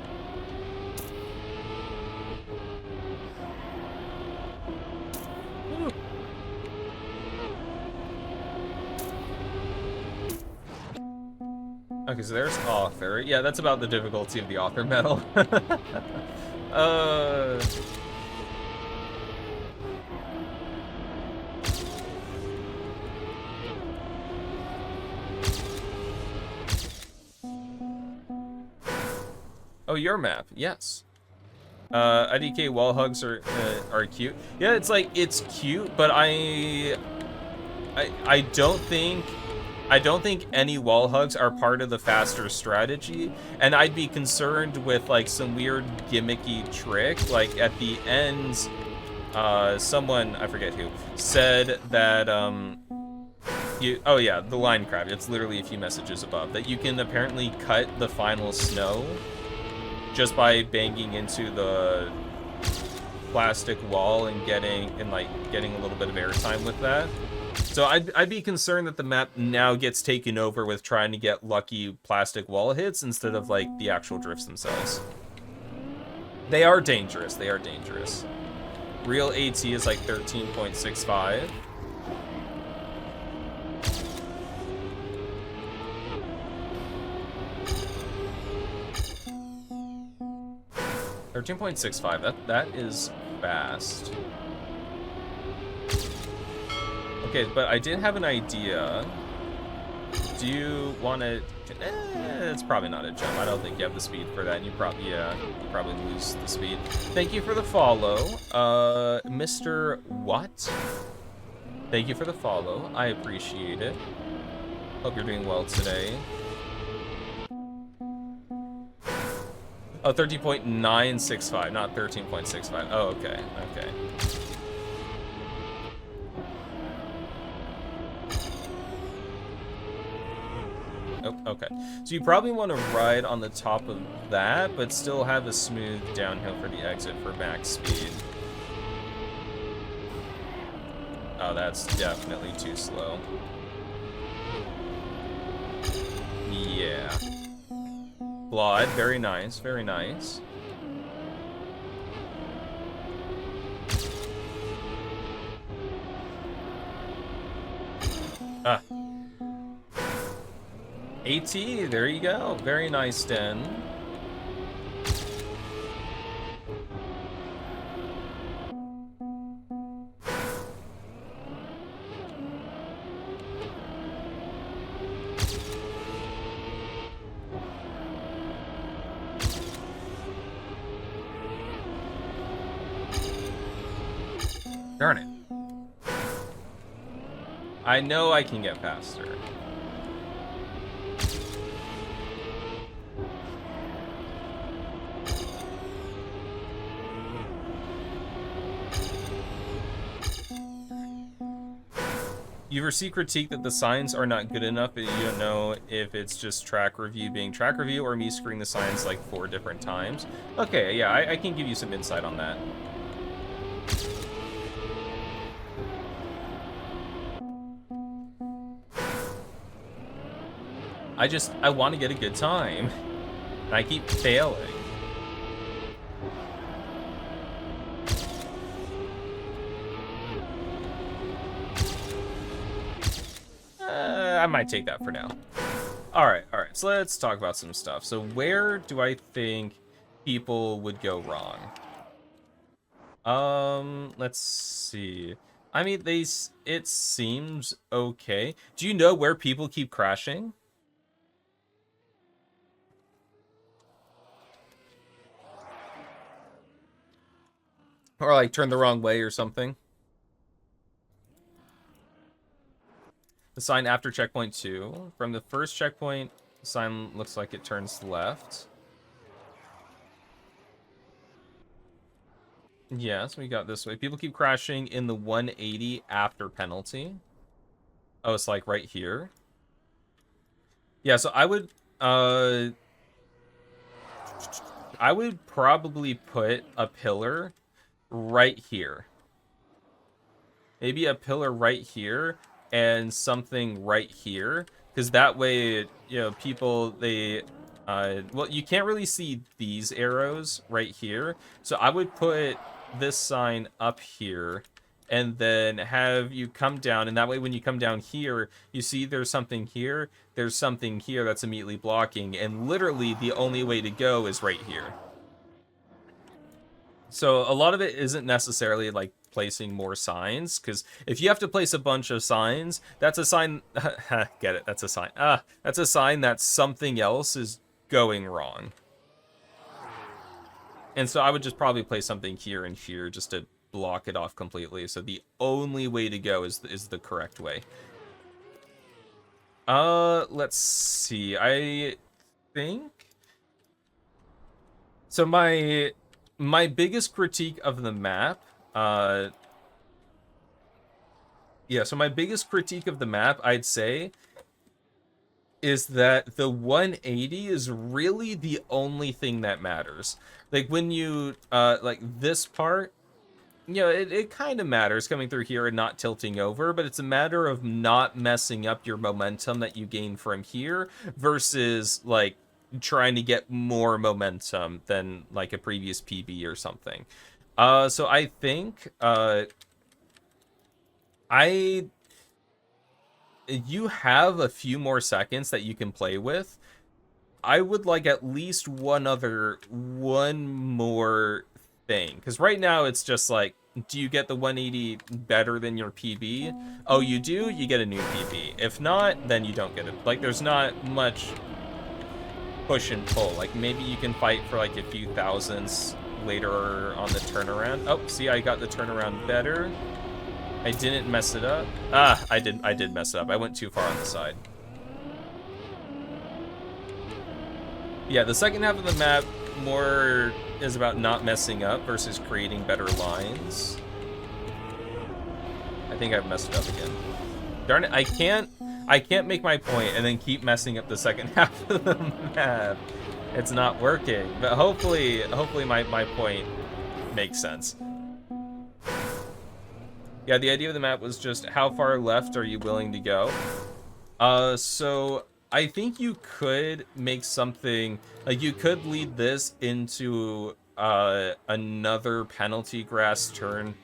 Okay, so there's author. Yeah, that's about the difficulty of the author medal. Oh, your map. Yes. IDK wall hugs are cute. Yeah, it's like, it's cute, but I don't think any wall hugs are part of the faster strategy, and I'd be concerned with like some weird gimmicky trick. Like at the end, someone, I forget who, said that oh yeah, the line crab. It's literally a few messages above that you can apparently cut the final snow just by banging into the plastic wall and getting a little bit of airtime with that. So I'd be concerned that the map now gets taken over with trying to get lucky plastic wall hits instead of like the actual drifts themselves. They are dangerous. They are dangerous. Real AT is like 13.65. 13.65. That is fast. Okay, but I did have an idea. Do you want to? It's probably not a jump. I don't think you have the speed for that. You probably lose the speed. Thank you for the follow, Mr. What? Thank you for the follow. I appreciate it. Hope you're doing well today. Oh, 13.965, not 13.65. Oh, okay, okay. Oh, okay. So you probably want to ride on the top of that, but still have a smooth downhill for the exit for max speed. Oh, that's definitely too slow. Yeah. Blood, very nice, very nice. Ah. AT, there you go. Very nice, Den. Darn it. I know I can get faster. You've received critique that the signs are not good enough, but you don't know if it's just track review being track review or me screwing the signs like 4 different times. Okay, yeah, I can give you some insight on that. I want to get a good time, and I keep failing. I might take that for now. All right, so let's talk about some stuff. So where do I think people would go wrong? Let's see. I mean, it seems okay. Do you know where people keep crashing? Or like turn the wrong way or something? The sign after checkpoint 2. From the first checkpoint, the sign looks like it turns left. Yes, we got this way. People keep crashing in the 180 after penalty. Oh, it's like right here. Yeah, so I would probably put a pillar right here. Maybe a pillar right here and something right here, because that way, you know, people, they well, you can't really see these arrows right here, so I would put this sign up here and then have you come down, and that way when you come down here, you see there's something here, there's something here that's immediately blocking, and literally the only way to go is right here. So a lot of it isn't necessarily like placing more signs, because if you have to place a bunch of signs, that's a sign. Get it? That's a sign. That's a sign that something else is going wrong. And so I would just probably place something here and here just to block it off completely. So the only way to go is the correct way. Let's see. I think so. My biggest critique of the map, so my biggest critique of the map, I'd say, is that the 180 is really the only thing that matters. Like, when you, like, this part, you know, it kind of matters coming through here and not tilting over, but it's a matter of not messing up your momentum that you gain from here versus, like, trying to get more momentum than like a previous PB or something. So I think you have a few more seconds that you can play with. I would like at least one more thing, because right now it's just like, do you get the 180 better than your PB? Oh, you do? You get a new PB. If not, then you don't get it. Like, there's not much push and pull. Like, maybe you can fight for like a few thousands later on the turnaround. Oh, see, I got the turnaround better. I didn't mess it up. I did mess it up. I went too far on the side. Yeah, the second half of the map more is about not messing up versus creating better lines. I think I've messed it up again. Darn it, I can't make my point and then keep messing up the second half of the map. It's not working, but hopefully my point makes sense. Yeah, the idea of the map was just how far left are you willing to go? So I think you could make something, like, you could lead this into another penalty grass turn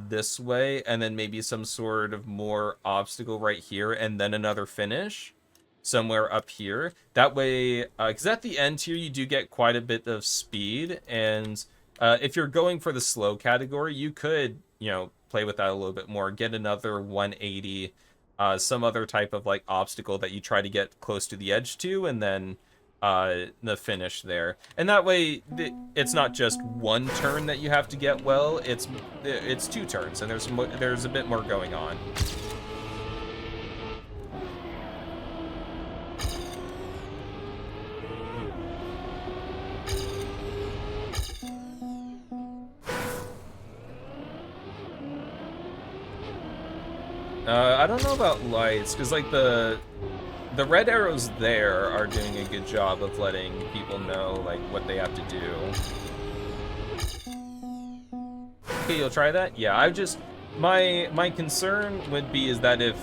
this way, and then maybe some sort of more obstacle right here, and then another finish somewhere up here. That way, because at the end here you do get quite a bit of speed, and if you're going for the slow category, you could, you know, play with that a little bit more, get another 180, some other type of like obstacle that you try to get close to the edge to, and then the finish there. And that way it's not just one turn that you have to get well, it's 2 turns, and there's a bit more going on. I don't know about lights, because like the red arrows there are doing a good job of letting people know like what they have to do. Okay, you'll try that? Yeah, my concern would be is that if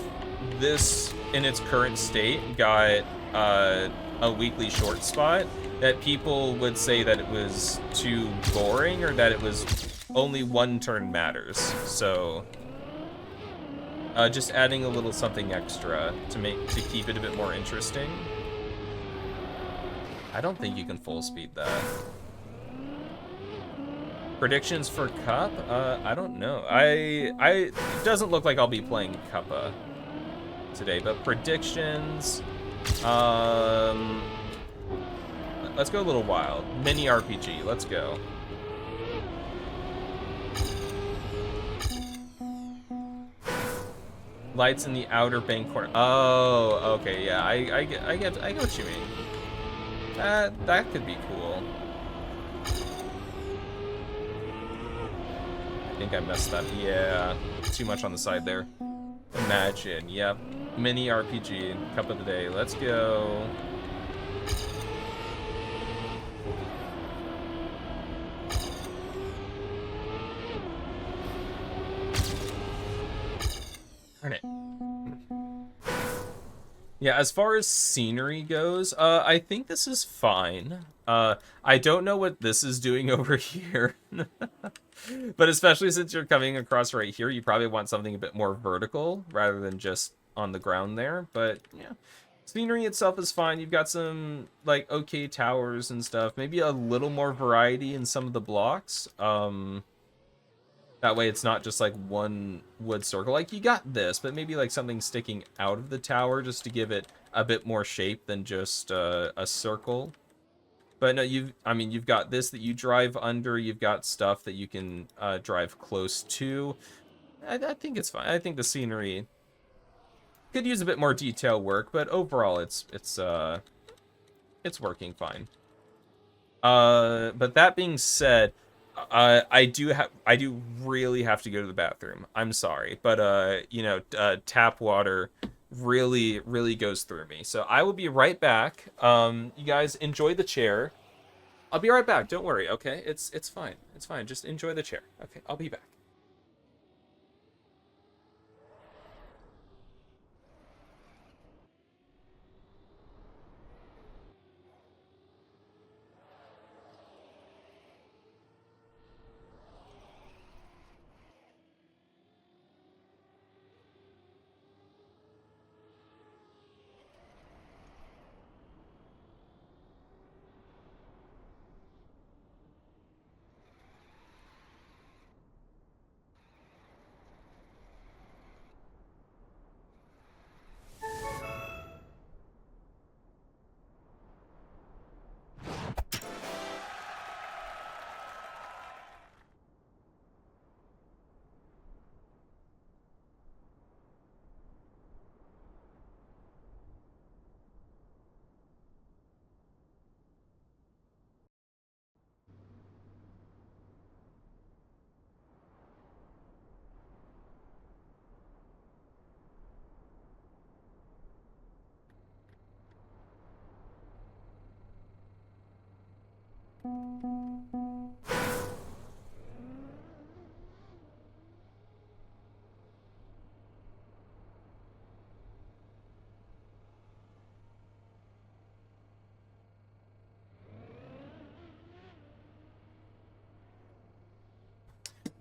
this in its current state got a weekly short spot, that people would say that it was too boring, or that it was only one turn matters. So just adding a little something extra to keep it a bit more interesting. I don't think you can full speed that. Predictions for Cup? I don't know. It doesn't look like I'll be playing Cuppa today, but predictions. Um, let's go a little wild. Mini RPG. Let's go. Lights in the outer bank corner. Oh, okay, yeah. I get what you mean. That could be cool. I think I messed up. Yeah, too much on the side there. Imagine, yep. Mini RPG, cup of the day. Let's go. Darn it. Yeah, as far as scenery goes, I think this is fine. I don't know what this is doing over here. But especially since you're coming across right here, you probably want something a bit more vertical rather than just on the ground there. But yeah, scenery itself is fine. You've got some like okay towers and stuff. Maybe a little more variety in some of the blocks. That way it's not just like one wood circle. Like you got this, but maybe like something sticking out of the tower just to give it a bit more shape than just a circle. But no, you've got this that you drive under. You've got stuff that you can drive close to. I think it's fine. I think the scenery could use a bit more detail work, but overall it's working fine. But that being said, I do really have to go to the bathroom. I'm sorry, but tap water really goes through me. So I will be right back. You guys enjoy the chair. I'll be right back. Don't worry. Okay, it's fine. It's fine. Just enjoy the chair. Okay, I'll be back.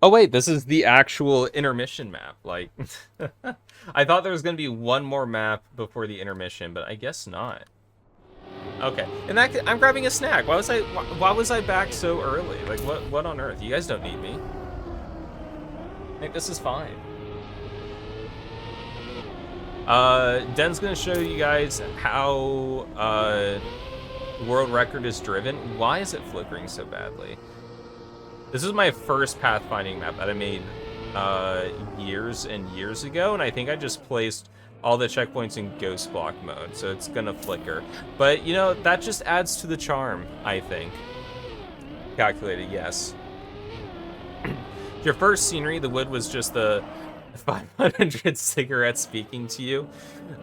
Oh wait, this is the actual intermission map. Like, I thought there was gonna be one more map before the intermission, but I guess not. Okay, and I'm grabbing a snack. Why was I back so early? Like, what on earth? You guys don't need me. Like, this is fine. Den's gonna show you guys how world record is driven. Why is it flickering so badly? This is my first pathfinding map that I made years and years ago, and I think I just placed all the checkpoints in ghost block mode, so it's gonna flicker. But, you know, that just adds to the charm, I think. Calculated, yes. Your first scenery, the wood was just the 500 cigarettes speaking to you.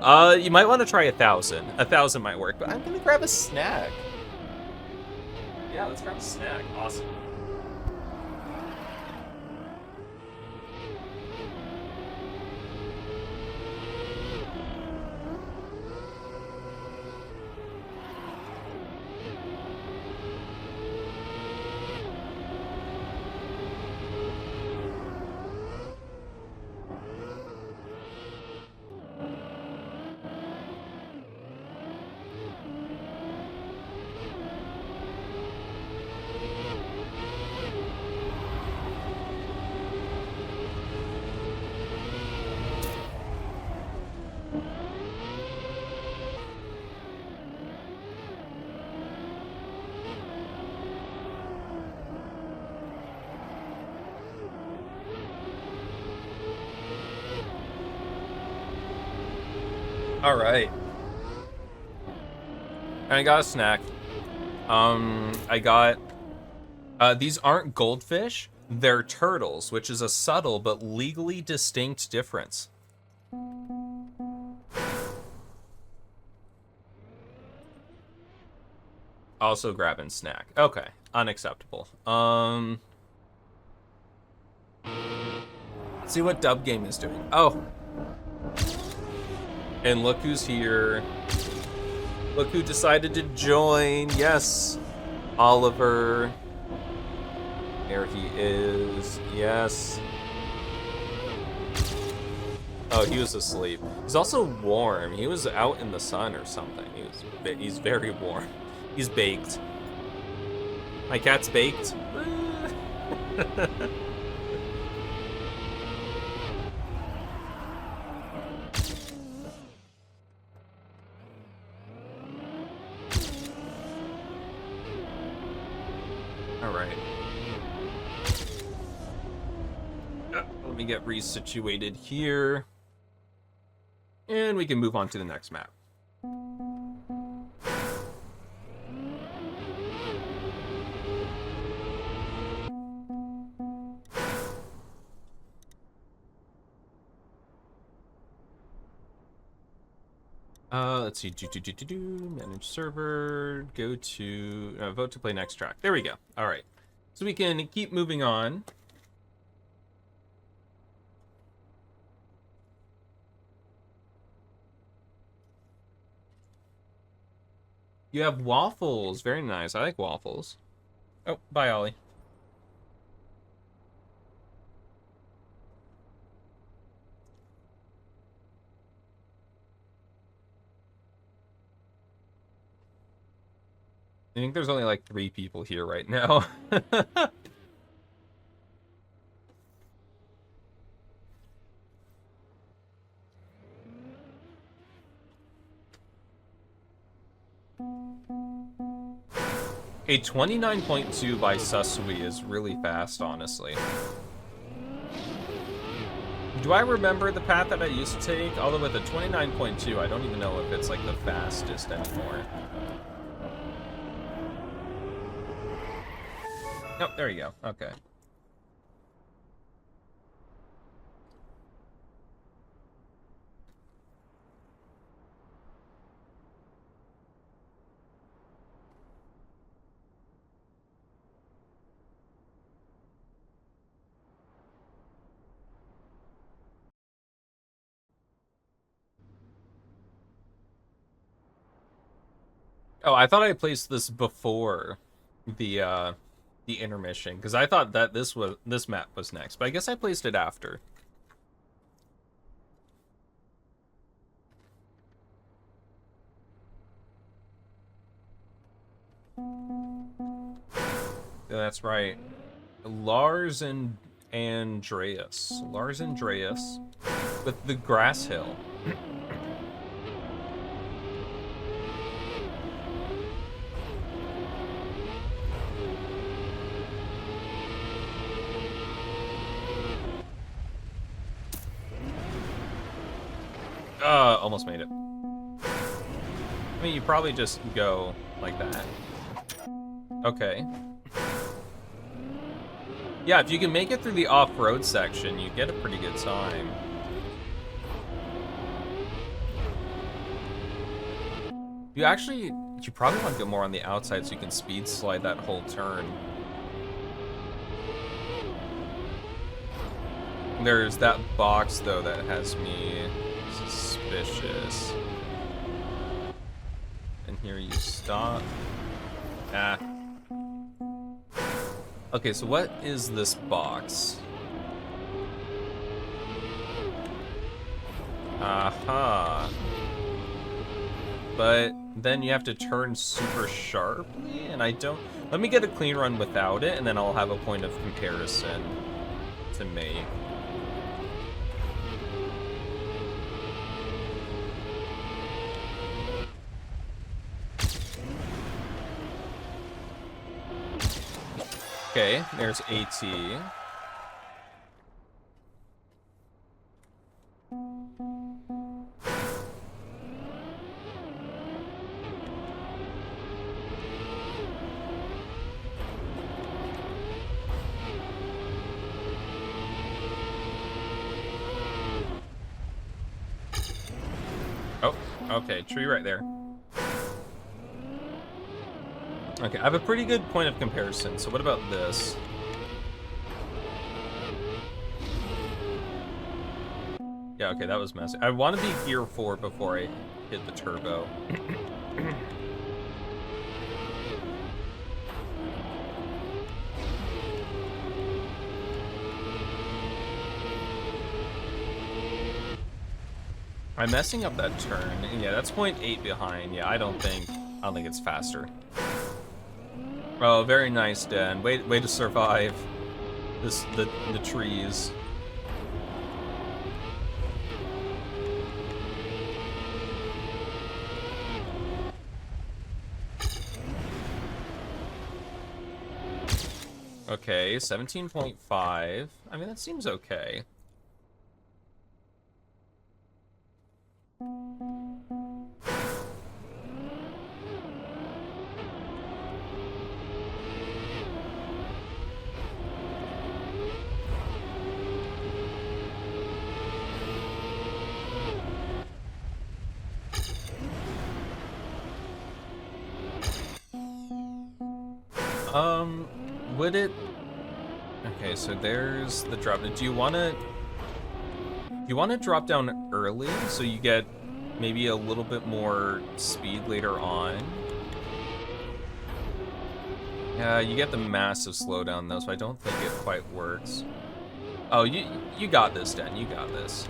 You might want to try 1,000. 1,000 might work, but I'm gonna grab a snack. Yeah, let's grab a snack. Awesome. All right. And I got a snack. I got these aren't goldfish, they're turtles, which is a subtle but legally distinct difference. Also grabbing snack. Okay, unacceptable. Let's see what Dub Game is doing. Oh. And look who's here. Look who decided to join. Yes. Oliver. There he is. Yes. Oh, he was asleep. He's also warm. He was out in the sun or something. He's very warm. He's baked. My cat's baked. All right. Let me get resituated here. And we can move on to the next map. Let's see. Manage server. Go to vote to play next track. There we go. All right. So we can keep moving on. You have waffles. Very nice. I like waffles. Oh, bye, Ollie. I think there's only like 3 people here right now. A 29.2 by Susui is really fast, honestly. Do I remember the path that I used to take? Although with a 29.2, I don't even know if it's like the fastest anymore. Oh, there you go. Okay. Oh, I thought I placed this before the intermission because I thought that this map was next, but I guess I placed it after. Yeah, that's right. Lars and Andreas. Lars Andreas with the grass hill. Almost made it. I mean, you probably just go like that. Okay. Yeah, if you can make it through the off-road section, you get a pretty good time. You probably want to go more on the outside so you can speed slide that whole turn. There's that box, though, that has me suspicious. And here you stop. Ah. Okay, so what is this box? Aha. But then you have to turn super sharply, and I don't... Let me get a clean run without it, and then I'll have a point of comparison to make. Okay, there's AT. Okay, tree right there. Okay, I have a pretty good point of comparison. So what about this? Yeah, okay, that was messy. I want to be gear 4 before I hit the turbo. I'm messing up that turn. Yeah, that's 0.8 behind. Yeah, I don't think it's faster. Oh, very nice, Dan. Way to survive the trees. Okay, 17.5. I mean, that seems okay. Would it... Okay, so there's the drop. Do you want to drop down early so you get maybe a little bit more speed later on? Yeah, you get the massive slowdown though, so I don't think it quite works. Oh, you got this, Dan. You got this.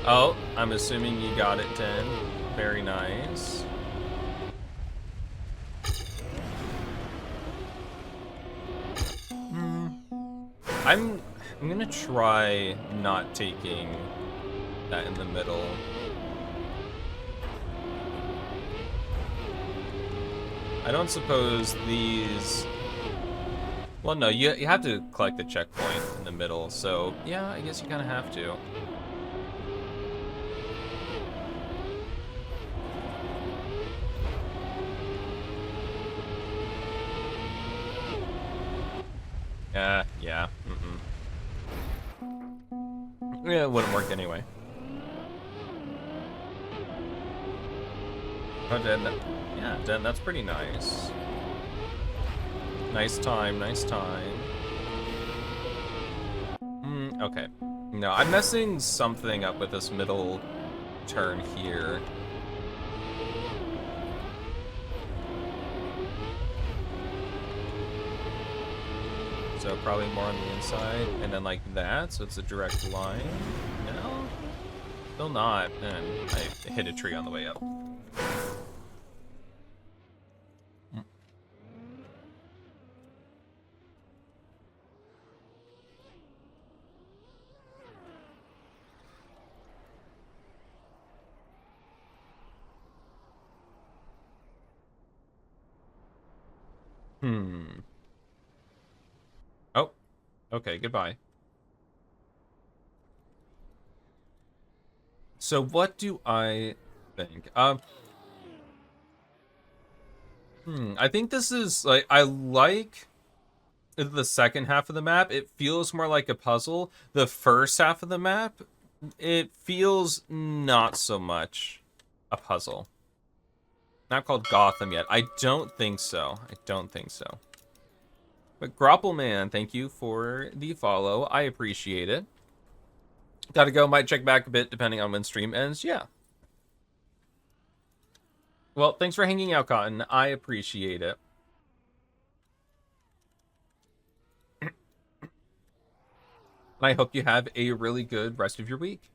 Oh, I'm assuming you got it, 10. Very nice. I'm gonna try not taking that in the middle. I don't suppose these... Well, no, you have to collect the checkpoint in the middle, so yeah, I guess you kind of have to. Yeah. Yeah, it wouldn't work anyway. Oh, Dan, yeah, Dan, that's pretty nice. Nice time, nice time. Okay. No, I'm messing something up with this middle turn here. So probably more on the inside, and then like that, so it's a direct line. No? Still not, and I hit a tree on the way up. Oh, okay, goodbye. So what do I think? I think this is like, I like the second half of the map. It feels more like a puzzle. The first half of the map, it feels not so much a puzzle. Not called Gotham yet. I don't think so. I don't think so. But Groppelman, thank you for the follow. I appreciate it. Gotta go. Might check back a bit depending on when stream ends. Yeah. Well, thanks for hanging out, Cotton. I appreciate it. I hope you have a really good rest of your week.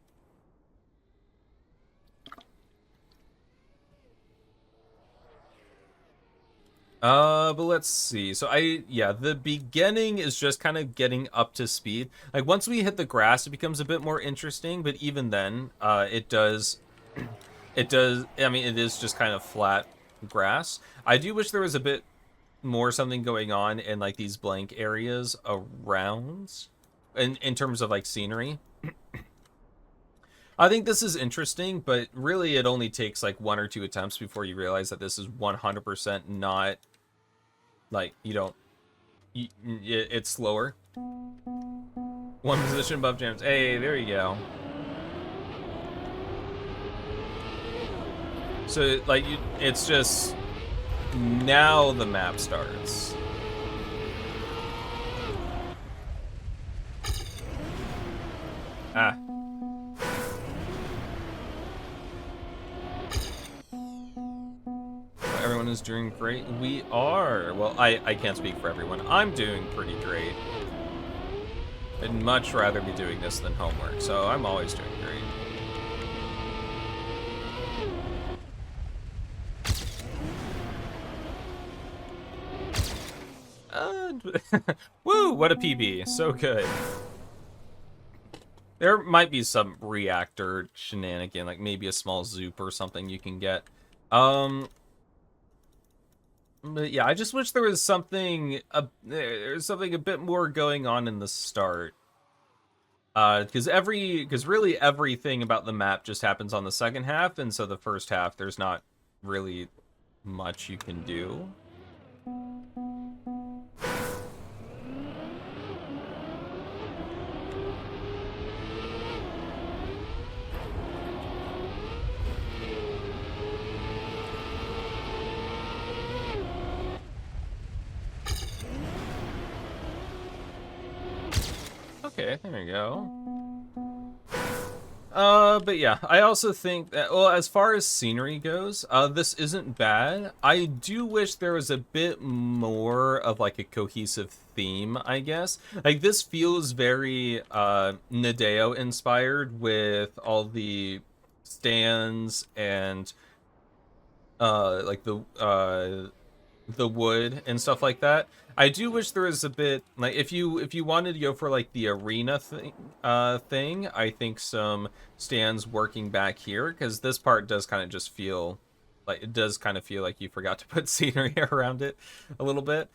But let's see. So the beginning is just kind of getting up to speed. Like once we hit the grass, it becomes a bit more interesting, but even then, it does, I mean, it is just kind of flat grass. I do wish there was a bit more something going on in like these blank areas around, in terms of like scenery. I think this is interesting, but really it only takes like 1 or 2 attempts before you realize that this is 100% not, like, you don't, it's slower. One position above jams. Hey, there you go. So, like, it's just, now the map starts. Ah. Everyone is doing great. We are. Well, I can't speak for everyone. I'm doing pretty great. I'd much rather be doing this than homework, so I'm always doing great. Woo, what a PB. So good. There might be some reactor shenanigan, like maybe a small zoop or something you can get. But yeah, I just wish there was something there's something a bit more going on in the start. Because really everything about the map just happens on the second half, and so the first half there's not really much you can do. Okay, there you go. But yeah, I also think that, well, as far as scenery goes, this isn't bad. I do wish there was a bit more of like a cohesive theme, I guess. Like this feels very Nadeo inspired with all the stands and like the wood and stuff like that. I do wish there was a bit like if you wanted to go for like the arena thing, I think some stands working back here, because this part does kind of just feel like you forgot to put scenery around it a little bit.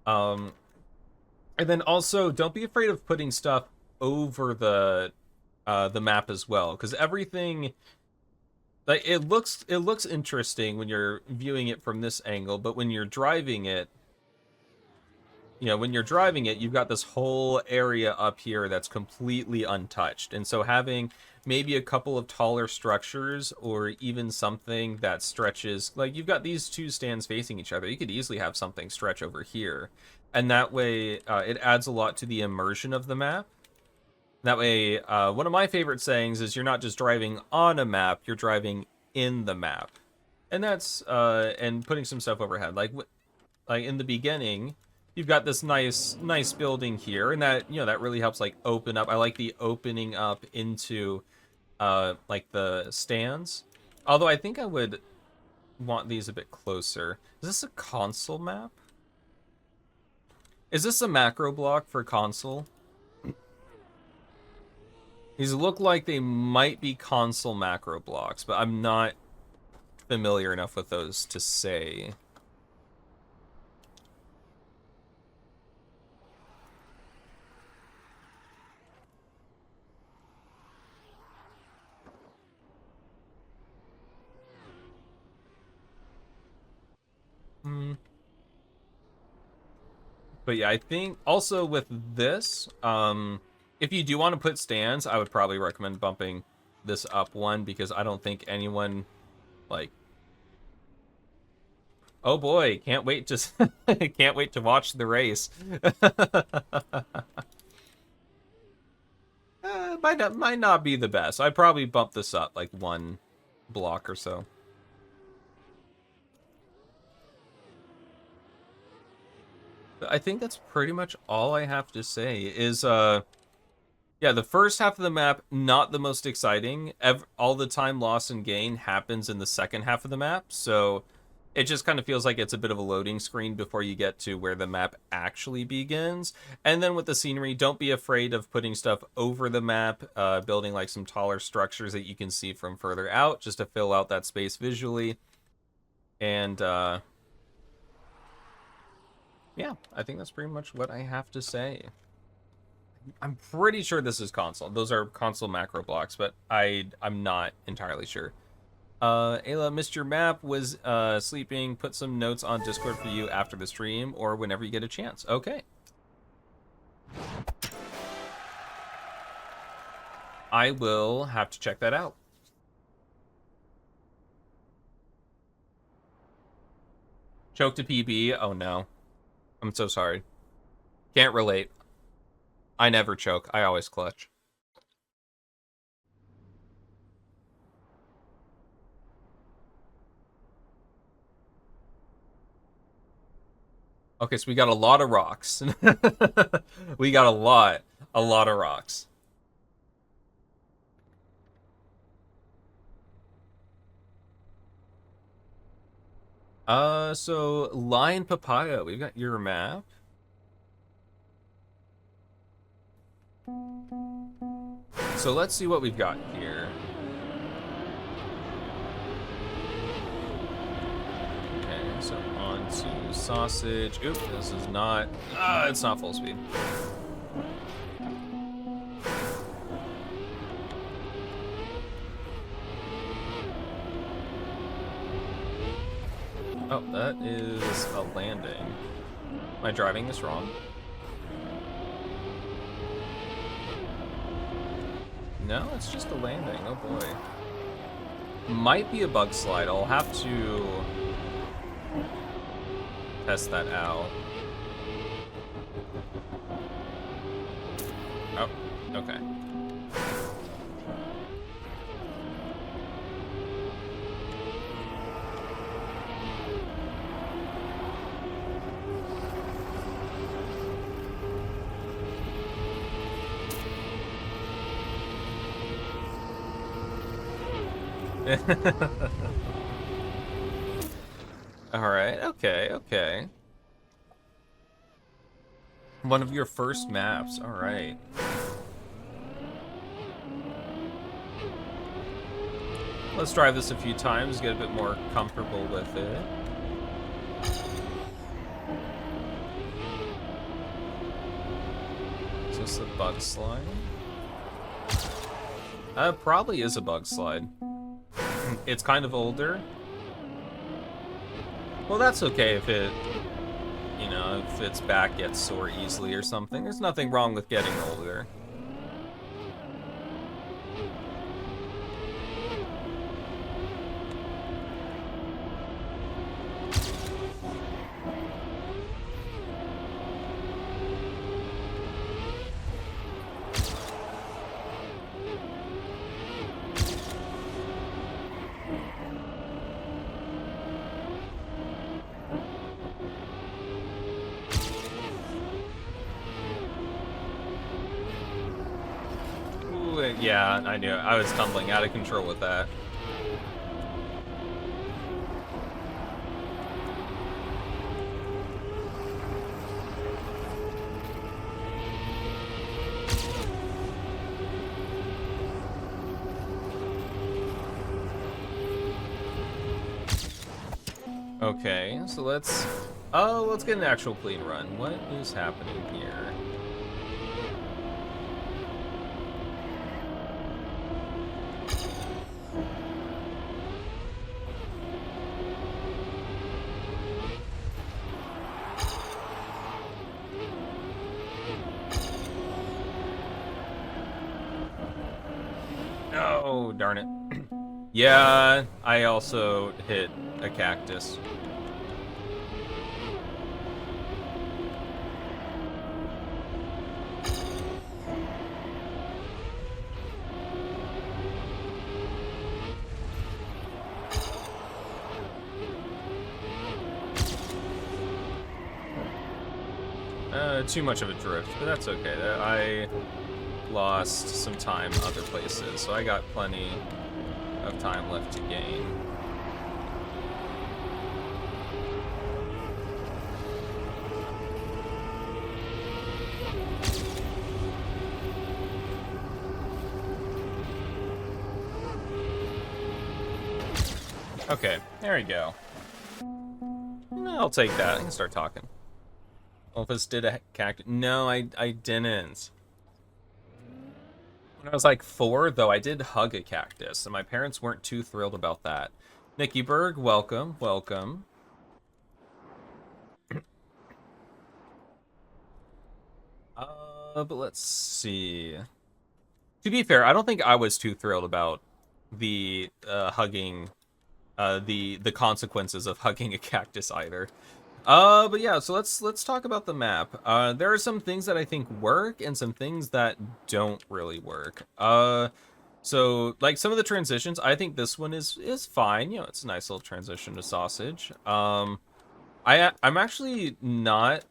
And then also don't be afraid of putting stuff over the map as well, because everything, like, it looks interesting when you're viewing it from this angle, but when you're driving it, you've got this whole area up here that's completely untouched. And so having maybe a couple of taller structures, or even something that stretches, like you've got these two stands facing each other, you could easily have something stretch over here. And that way, it adds a lot to the immersion of the map. That way, one of my favorite sayings is you're not just driving on a map, you're driving in the map. And that's, and putting some stuff overhead. Like in the beginning, you've got this nice building here, and that, that really helps, like, open up. I like the opening up into, like, the stands. Although I think I would want these a bit closer. Is this a console map? Is this a macro block for console? These look like they might be console macro blocks, but I'm not familiar enough with those to say. But yeah, I think also with this, if you do want to put stands, I would probably recommend bumping this up one, because I don't think anyone, like, oh boy, can't wait to can't wait to watch the race. Might not be the best. I'd probably bump this up like one block or so. I think that's pretty much all I have to say is, yeah, the first half of the map, not the most exciting. All the time lost and gain happens in the second half of the map, so it just kind of feels like it's a bit of a loading screen before you get to where the map actually begins. And then with the scenery, don't be afraid of putting stuff over the map, building like some taller structures that you can see from further out, just to fill out that space visually. And, yeah, I think that's pretty much what I have to say. I'm pretty sure this is console. Those are console macro blocks, but I'm not entirely sure. Ayla, missed your map, was sleeping. Put some notes on Discord for you after the stream or whenever you get a chance. Okay. I will have to check that out. Choked a PB. Oh no. I'm so sorry. Can't relate. I never choke. I always clutch. Okay, so we got a lot of rocks. We got a lot of rocks. So Lion Papaya, we've got your map. So let's see what we've got here. Okay, so on to sausage. Oop, this is not, it's not full speed. Oh, that is a landing. Am I driving this wrong? No, it's just a landing. Oh boy. Might be a bug slide. I'll have to test that out. Oh, okay. All right, okay. One of your first maps, all right. Let's drive this a few times, get a bit more comfortable with it. Is this a bug slide? Probably is a bug slide. It's kind of older. Well, that's okay if it, you know, if its back gets sore easily or something. There's nothing wrong with getting older. Yeah, I knew it. I was tumbling out of control with that. Okay, so let's get an actual clean run. What is happening here? Oh, darn it. Yeah, I also hit a cactus. Too much of a drift, but that's okay. I lost some time other places, so I got plenty of time left to gain. Okay, there we go. I'll take that. I can start talking. Elvis did a cactus. No, I didn't. When I was like 4, though, I did hug a cactus, and my parents weren't too thrilled about that. Nikki Berg, welcome, welcome. But let's see. To be fair, I don't think I was too thrilled about the hugging, the consequences of hugging a cactus either. But yeah, so let's talk about the map. There are some things that I think work and some things that don't really work. So like some of the transitions, I think this one is fine. You know, it's a nice little transition to sausage. I'm actually not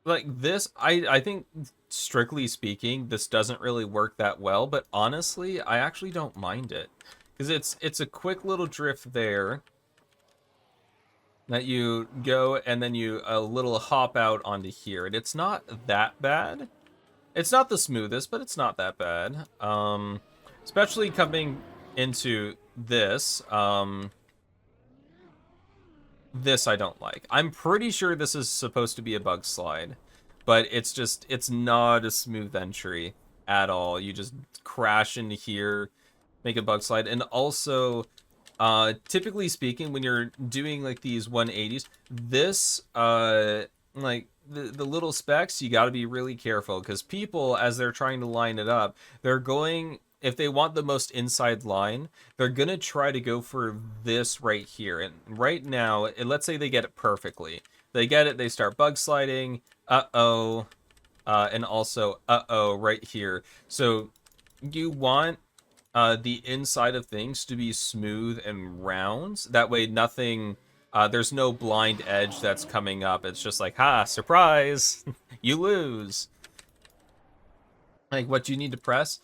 like this. I think strictly speaking, this doesn't really work that well. But honestly, I actually don't mind it because it's a quick little drift there that you go and then you a little hop out onto here, and it's not that bad. It's not the smoothest, but it's not that bad. Especially coming into this. This I don't like. I'm pretty sure this is supposed to be a bug slide, but it's not a smooth entry at all. You just crash into here, make a bug slide, and also typically speaking, when you're doing like these 180s, this like the little specks, you got to be really careful because people, as they're trying to line it up, they're going, if they want the most inside line, they're gonna try to go for this right here. And right now, and let's say they get it perfectly, they get it, they start bug sliding, and also right here. So you want the inside of things to be smooth and round. That way, nothing. There's no blind edge that's coming up. It's just like, ha, surprise, you lose. Like, what do you need to press?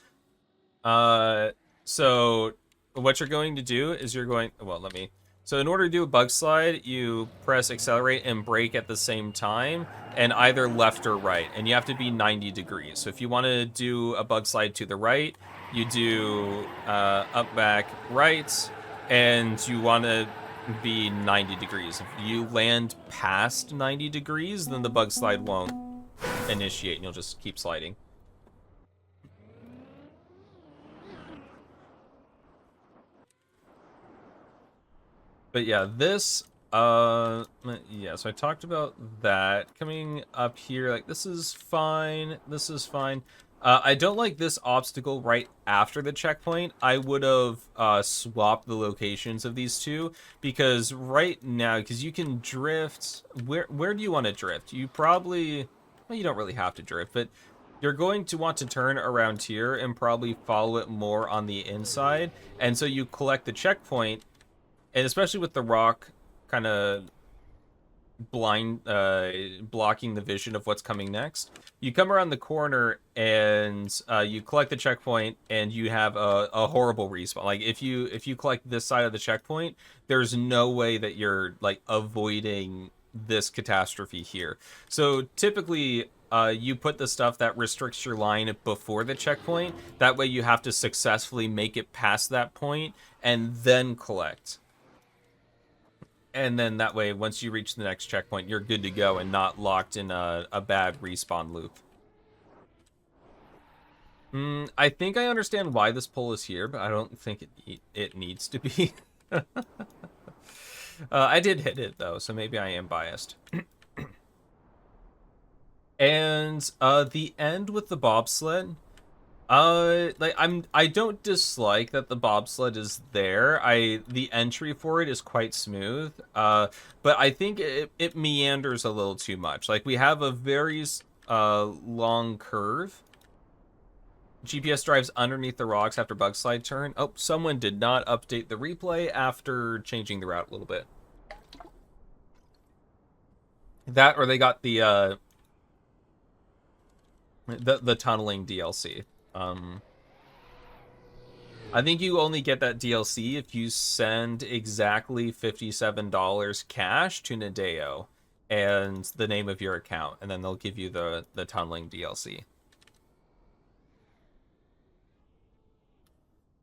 Uh, so what you're going to do is you're going. Well, let me. So in order to do a bug slide, you press accelerate and brake at the same time, and either left or right, and you have to be 90 degrees. So if you want to do a bug slide to the right, you do up, back, right, and you want to be 90 degrees. If you land past 90 degrees, then the bug slide won't initiate, and you'll just keep sliding. But yeah, this yeah, so I talked about that. Coming up here, like, this is fine, this is fine. I don't like this obstacle right after the checkpoint. I would have swapped the locations of these two, because right now, because you can drift, where do you want to drift? You probably, well, you don't really have to drift, but you're going to want to turn around here and probably follow it more on the inside, and so you collect the checkpoint, and especially with the rock kind of blocking the vision of what's coming next, you come around the corner and you collect the checkpoint, and you have a horrible respawn. Like, if you collect this side of the checkpoint, there's no way that you're like avoiding this catastrophe here. So typically you put the stuff that restricts your line before the checkpoint. That way you have to successfully make it past that point and then collect. And then that way, once you reach the next checkpoint, you're good to go and not locked in a bad respawn loop. I think I understand why this pole is here, but I don't think it needs to be. I did hit it, though, so maybe I am biased. And the end with the bobsled. Like, I don't dislike that the bobsled is there. The entry for it is quite smooth. But I think it meanders a little too much. Like, we have a very long curve. GPS drives underneath the rocks after bug slide turn. Oh, someone did not update the replay after changing the route a little bit. That, or they got the tunneling DLC. I think you only get that DLC if you send exactly $57 cash to Nadeo and the name of your account, and then they'll give you the tunneling DLC.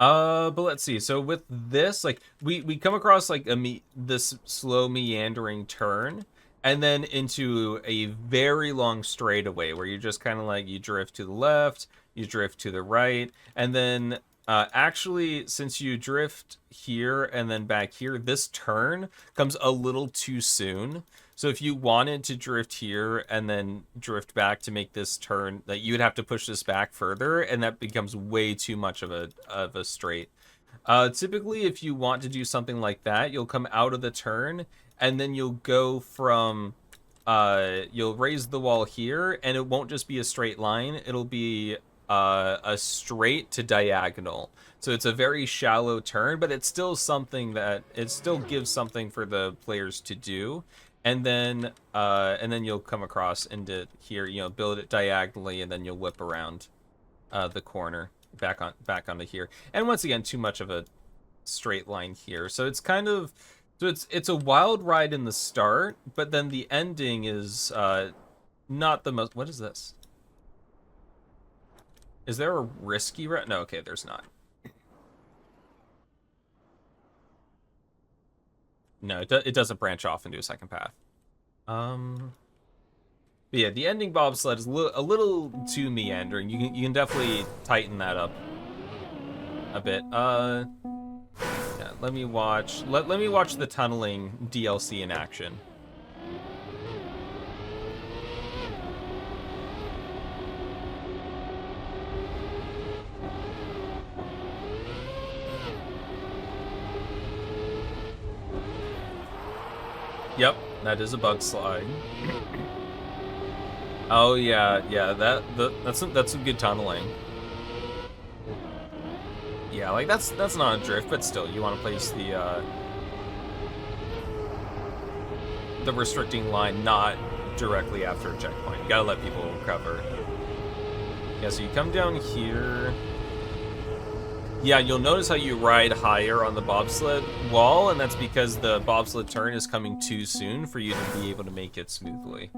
But let's see. So with this, like, we come across like this slow meandering turn, and then into a very long straightaway where you're just kind of like, you drift to the left, you drift to the right, and then actually, since you drift here and then back here, this turn comes a little too soon. So if you wanted to drift here and then drift back to make this turn, that you would have to push this back further, and that becomes way too much of a straight. Typically, if you want to do something like that, you'll come out of the turn, and then you'll go from, you'll raise the wall here, and it won't just be a straight line, it'll be a straight to diagonal. So it's a very shallow turn, but it's still something that, it still gives something for the players to do. And then you'll come across into here, you know, build it diagonally, and then you'll whip around the corner back onto here. And once again, too much of a straight line here. So it's kind of, so it's a wild ride in the start, but then the ending is not the most. What is this? Is there a risky route? No, okay, there's not. No, it doesn't branch off into a second path. But yeah, the ending bobsled is a little too meandering. You can definitely tighten that up a bit. Yeah, let me watch the tunneling DLC in action. Yep, that is a bug slide. Oh yeah, that's some good tunneling. Yeah, like that's not a drift, but still, you want to place the restricting line not directly after a checkpoint. You gotta let people recover. Yeah, so you come down here. Yeah, you'll notice how you ride higher on the bobsled wall, and that's because the bobsled turn is coming too soon for you to be able to make it smoothly.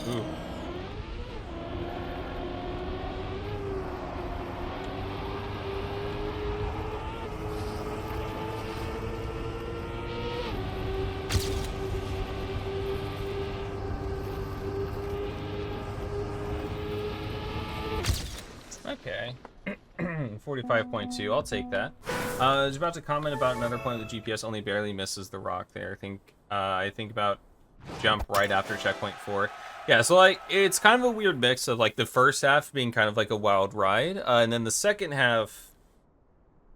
Ooh. Okay. 45.2, I'll take that. I was about to comment about another point where the GPS only barely misses the rock there. I think about jump right after checkpoint 4. Yeah, so like it's kind of a weird mix of like the first half being kind of like a wild ride, and then the second half,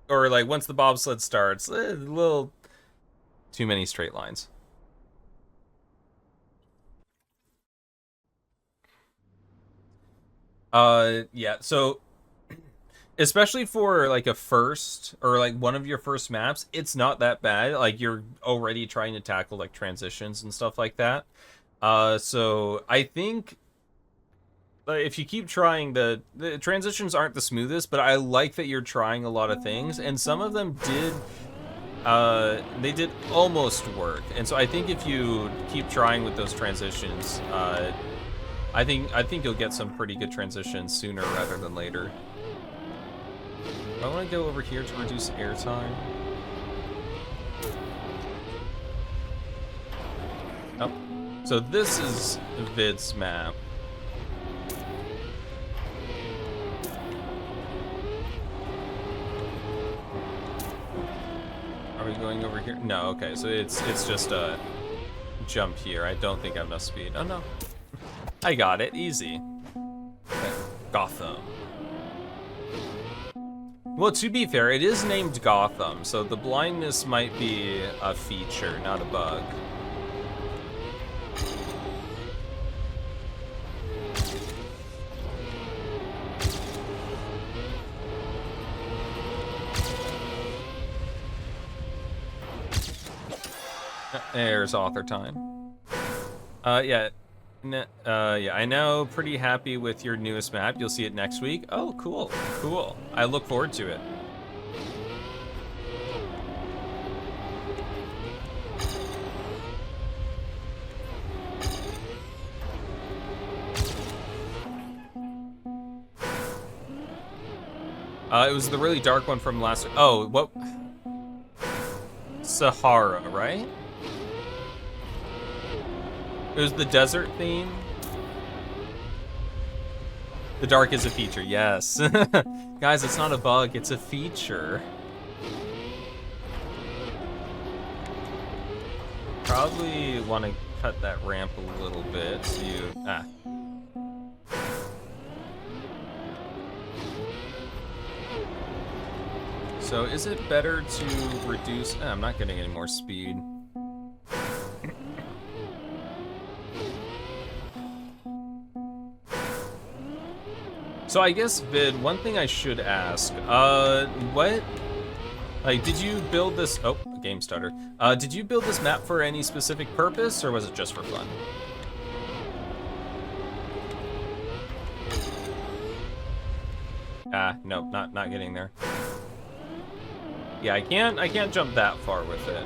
or like once the bobsled starts, a little too many straight lines. Yeah, so especially for like a first or like one of your first maps, it's not that bad. Like you're already trying to tackle like transitions and stuff like that. So I think if you keep trying, the transitions aren't the smoothest, but I like that you're trying a lot of things, and some of them they did almost work. And so I think if you keep trying with those transitions, I think you'll get some pretty good transitions sooner rather than later. I want to go over here to reduce airtime. Oh, so this is Vid's map. Are we going over here? No, okay, so it's just a jump here. I don't think I have enough speed. Oh no. I got it, easy. Okay. Gotham. Well, to be fair, it is named Gotham, so the blindness might be a feature, not a bug. There's author time. Yeah. Yeah, I know. Pretty happy with your newest map. You'll see it next week. Oh, cool, cool. I look forward to it. It was the really dark one from last. Oh, what? Sahara, right? It was the desert theme. The dark is a feature, yes. Guys, it's not a bug, it's a feature. Probably want to cut that ramp a little bit so So is it better to reduce... I'm not getting any more speed. So I guess, Vid, one thing I should ask, what... Like, did you build this... Oh, game starter. Did you build this map for any specific purpose, or was it just for fun? Nope, not getting there. Yeah, I can't jump that far with it.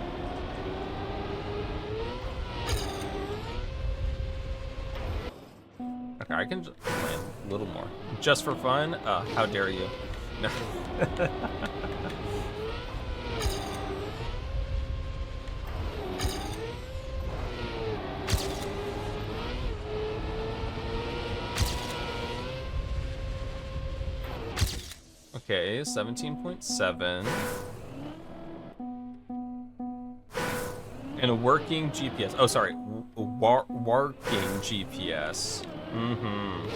Okay, I can land a little more. Just for fun? How dare you? No. Okay, 17.7. And a working GPS. Oh, sorry. Working GPS. Mm-hmm.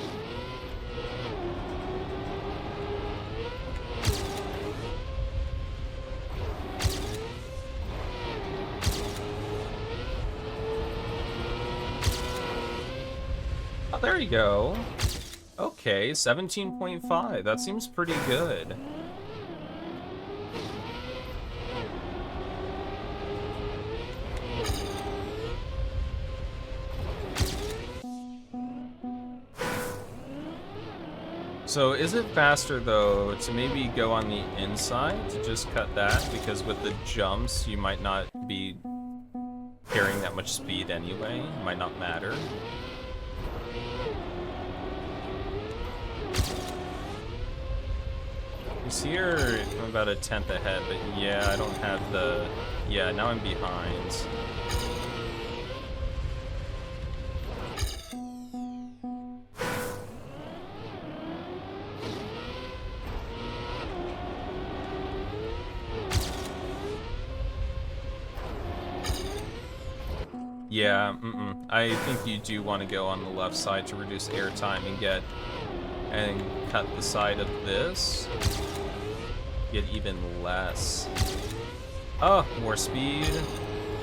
Oh, there you go. Okay, 17.5. That seems pretty good. So is it faster, though, to maybe go on the inside to just cut that? Because with the jumps, you might not be carrying that much speed anyway. It might not matter. Here, I'm about a 10th ahead, but yeah, I don't have the... Yeah, now I'm behind. Yeah, I think you do want to go on the left side to reduce airtime and cut the side of this. Get even less. Oh, more speed.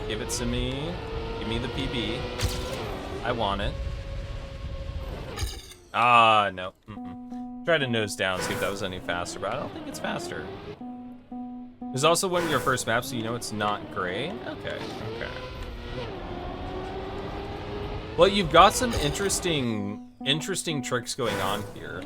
Give it to me. Give me the PB. I want it. Ah, no. Try to nose down, see if that was any faster, but I don't think it's faster. There's also one of your first maps, so you know it's not great. Okay. Well, you've got some interesting tricks going on here.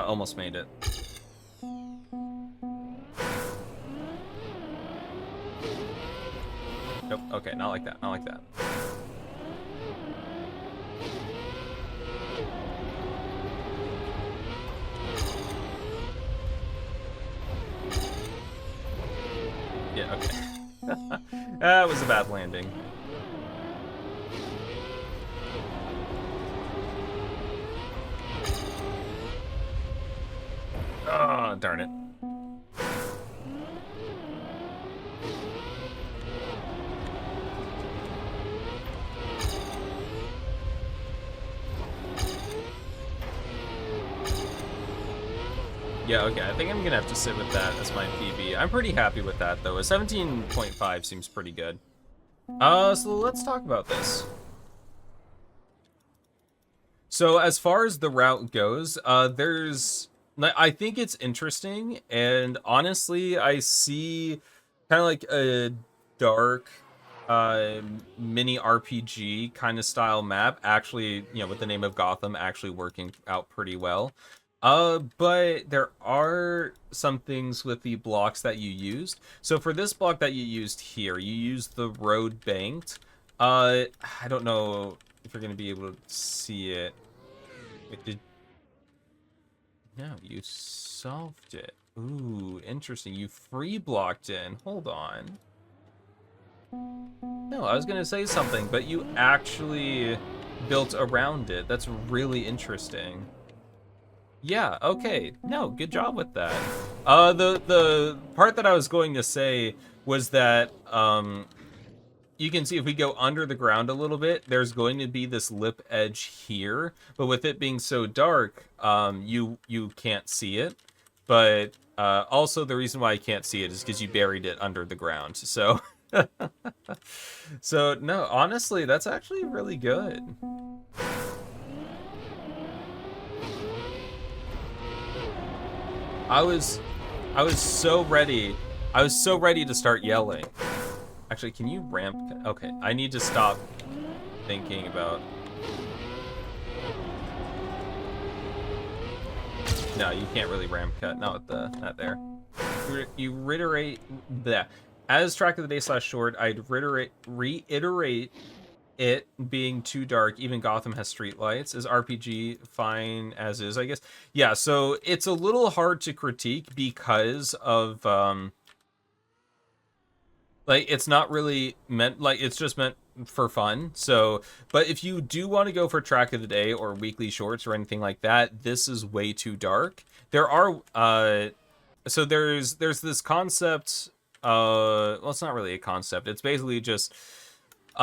Almost made it. Nope, okay, not like that, not like that. Yeah, okay. That was a bad landing. Oh, darn it. Yeah, okay, I think I'm gonna have to sit with that as my PB. I'm pretty happy with that, though. A 17.5 seems pretty good. So let's talk about this. So as far as the route goes, there's I think it's interesting, and honestly, I see kind of like a dark mini RPG kind of style map actually, with the name of Gotham actually working out pretty well. But there are some things with the blocks that you used. So for this block that you used here, you used the road banked. I don't know if you're gonna be able to see it. Wait, no, you solved it. Ooh, interesting. You free blocked in. Hold on. No, I was gonna say something, but you actually built around it. That's really interesting. Yeah, okay. No, good job with that. The part that I was going to say was that you can see if we go under the ground a little bit, there's going to be this lip edge here, but with it being so dark, you can't see it. But also the reason why I can't see it is because you buried it under the ground. So, so no, honestly, that's actually really good. I was, I was so ready. I was so ready to start yelling. Actually, can you ramp? Okay, I need to stop thinking about. No, you can't really ramp cut. Not with not there. You reiterate that as track of the day slash short. I'd reiterate it being too dark. Even Gotham has streetlights. Is RPG fine as is? I guess. Yeah. So it's a little hard to critique because of like it's not really meant like it's just meant for fun. So but if you do want to go for track of the day or weekly shorts or anything like that, this is way too dark. There are so there's this concept, well, it's not really a concept, it's basically just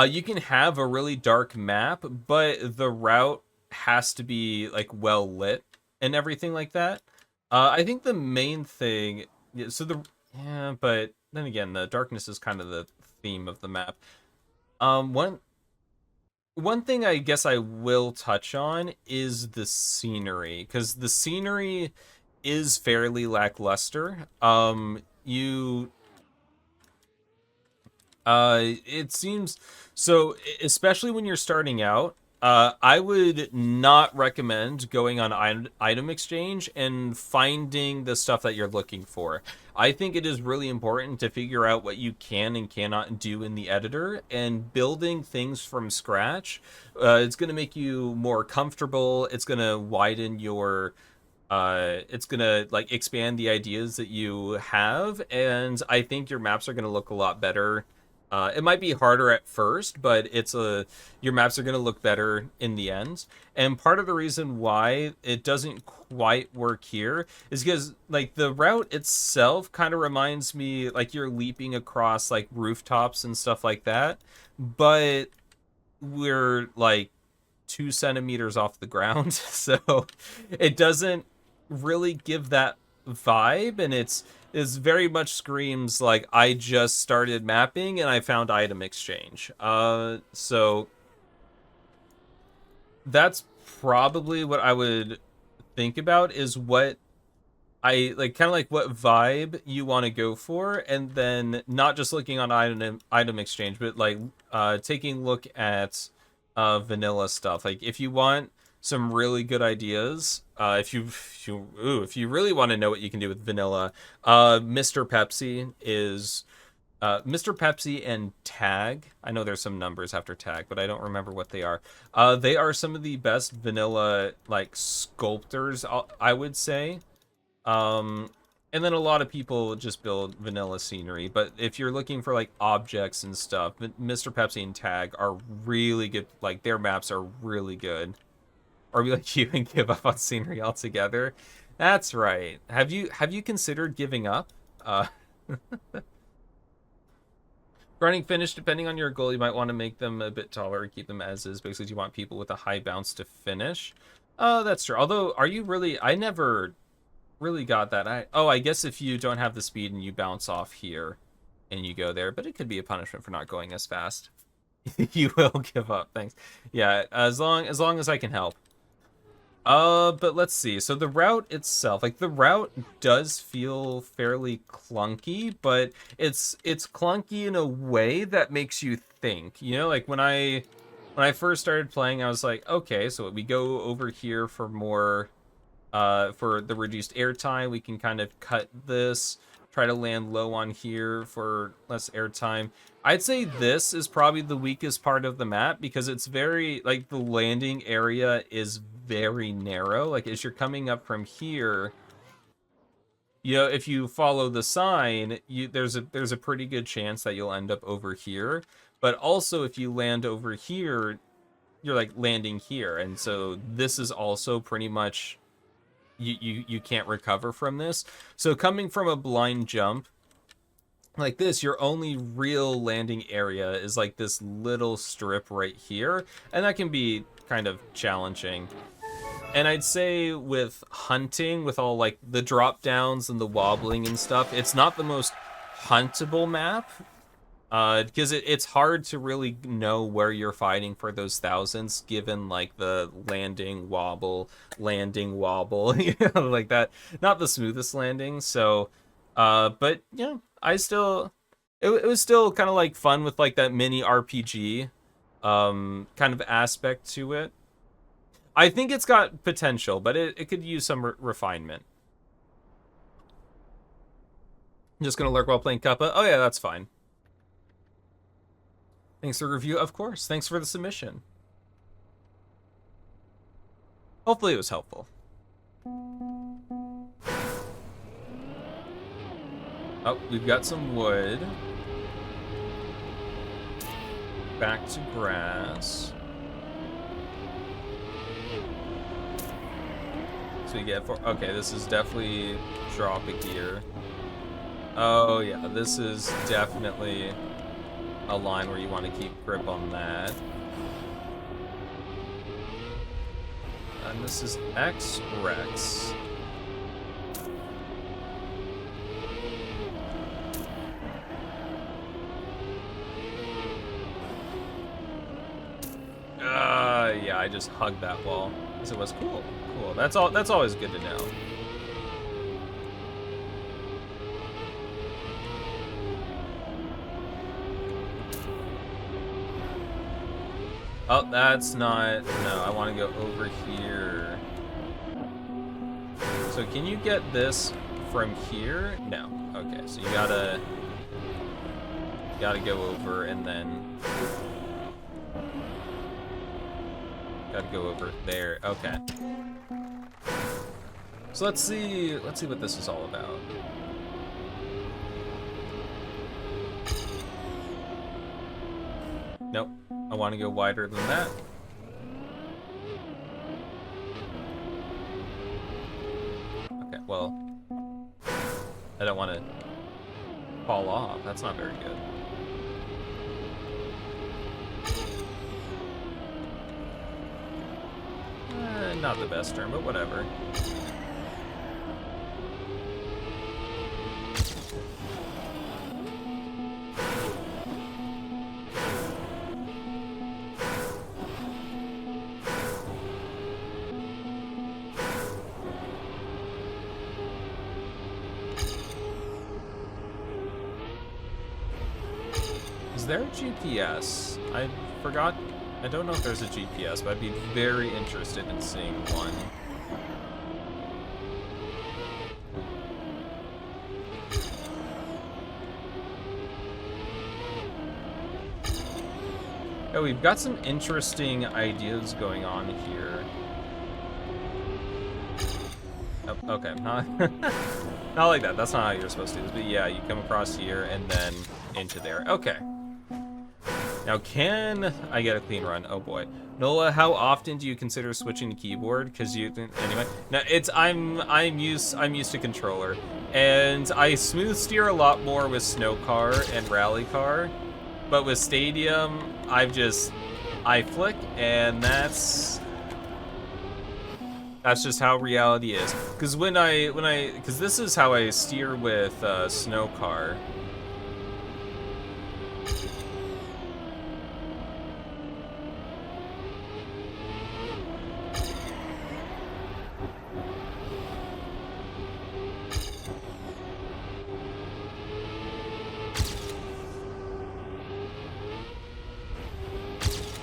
you can have a really dark map, but the route has to be like well lit and everything like that. I think the main thing, yeah, so the yeah, but then again, the darkness is kind of the theme of the map. One thing I guess I will touch on is the scenery, because the scenery is fairly lackluster. You it seems so, especially when you're starting out. I would not recommend going on item exchange and finding the stuff that you're looking for. I think it is really important to figure out what you can and cannot do in the editor, and building things from scratch. It's going to make you more comfortable. It's going to widen your it's gonna like expand the ideas that you have, and I think your maps are gonna look a lot better. It might be harder at first, but your maps are gonna look better in the end. And part of the reason why it doesn't quite work here is because like the route itself kind of reminds me like you're leaping across like rooftops and stuff like that, but we're like 2 centimeters off the ground, so it doesn't really give that vibe, and it's very much screams like I just started mapping and I found item exchange. So that's probably what I would think about, is what I like, kind of like what vibe you want to go for, and then not just looking on item exchange, but like taking a look at vanilla stuff. Like if you want some really good ideas, if you really want to know what you can do with vanilla, Mr. Pepsi is Mr. Pepsi and Tag. I know there's some numbers after Tag, but I don't remember what they are. They are some of the best vanilla like sculptors, I would say. Um, and then a lot of people just build vanilla scenery. But if you're looking for like objects and stuff, Mr. Pepsi and Tag are really good. Like their maps are really good. Or be like you and give up on scenery altogether. That's right. Have you considered giving up? Uh, Running finish, depending on your goal, you might want to make them a bit taller or keep them as is, because you want people with a high bounce to finish. That's true. Although, are you really? I never really got that. I guess if you don't have the speed and you bounce off here and you go there, but it could be a punishment for not going as fast. You will give up. Thanks. Yeah, as long as I can help. But let's see. So the route itself, like the route does feel fairly clunky, but it's clunky in a way that makes you think. You know, like when I first started playing, I was like, okay, so we go over here for more for the reduced airtime. We can kind of cut this, try to land low on here for less airtime. I'd say this is probably the weakest part of the map because it's very, like, the landing area is very narrow. Like, as you're coming up from here, you know, if you follow the sign, there's a pretty good chance that you'll end up over here. But also, if you land over here, you're like landing here, and so this is also pretty much you can't recover from this. So coming from a blind jump like this, your only real landing area is like this little strip right here, and that can be kind of challenging. And I'd say with hunting, with all like the drop downs and the wobbling and stuff, it's not the most huntable map, because it's hard to really know where you're fighting for those thousands, given like the landing wobble, you know, like that. Not the smoothest landing. So, but yeah, I still, it was still kind of like fun with like that mini RPG, kind of aspect to it. I think it's got potential, but it could use some refinement. I'm just gonna lurk while playing Kappa. Oh yeah, that's fine. Thanks for the review, of course. Thanks for the submission. Hopefully it was helpful. Oh, we've got some wood. Back to grass. So we get for, okay, this is definitely drop a gear. Oh yeah, this is definitely a line where you want to keep grip on that. And this is X Rex. Yeah, I just hugged that wall. Because it was cool. Cool. That's always good to know. Oh, that's not... No, I want to go over here. So can you get this from here? No. Okay, so you gotta go over and then... Gotta go over there. Okay. So let's see what this is all about. Nope. I want to go wider than that. Okay, well, I don't want to fall off. That's not very good. Not the best term, but whatever. Is there a GPS? I forgot. I don't know if there's a GPS, but I'd be very interested in seeing one. Oh, we've got some interesting ideas going on here. Oh, okay, not, not like that. That's not how you're supposed to do this. But yeah, you come across here and then into there. Okay. Now, can I get a clean run? Oh boy, Nola, how often do you consider switching to keyboard? Because you anyway. Now I'm used to controller, and I smooth steer a lot more with snow car and rally car, but with stadium I flick, and that's just how reality is. Because because this is how I steer with snow car.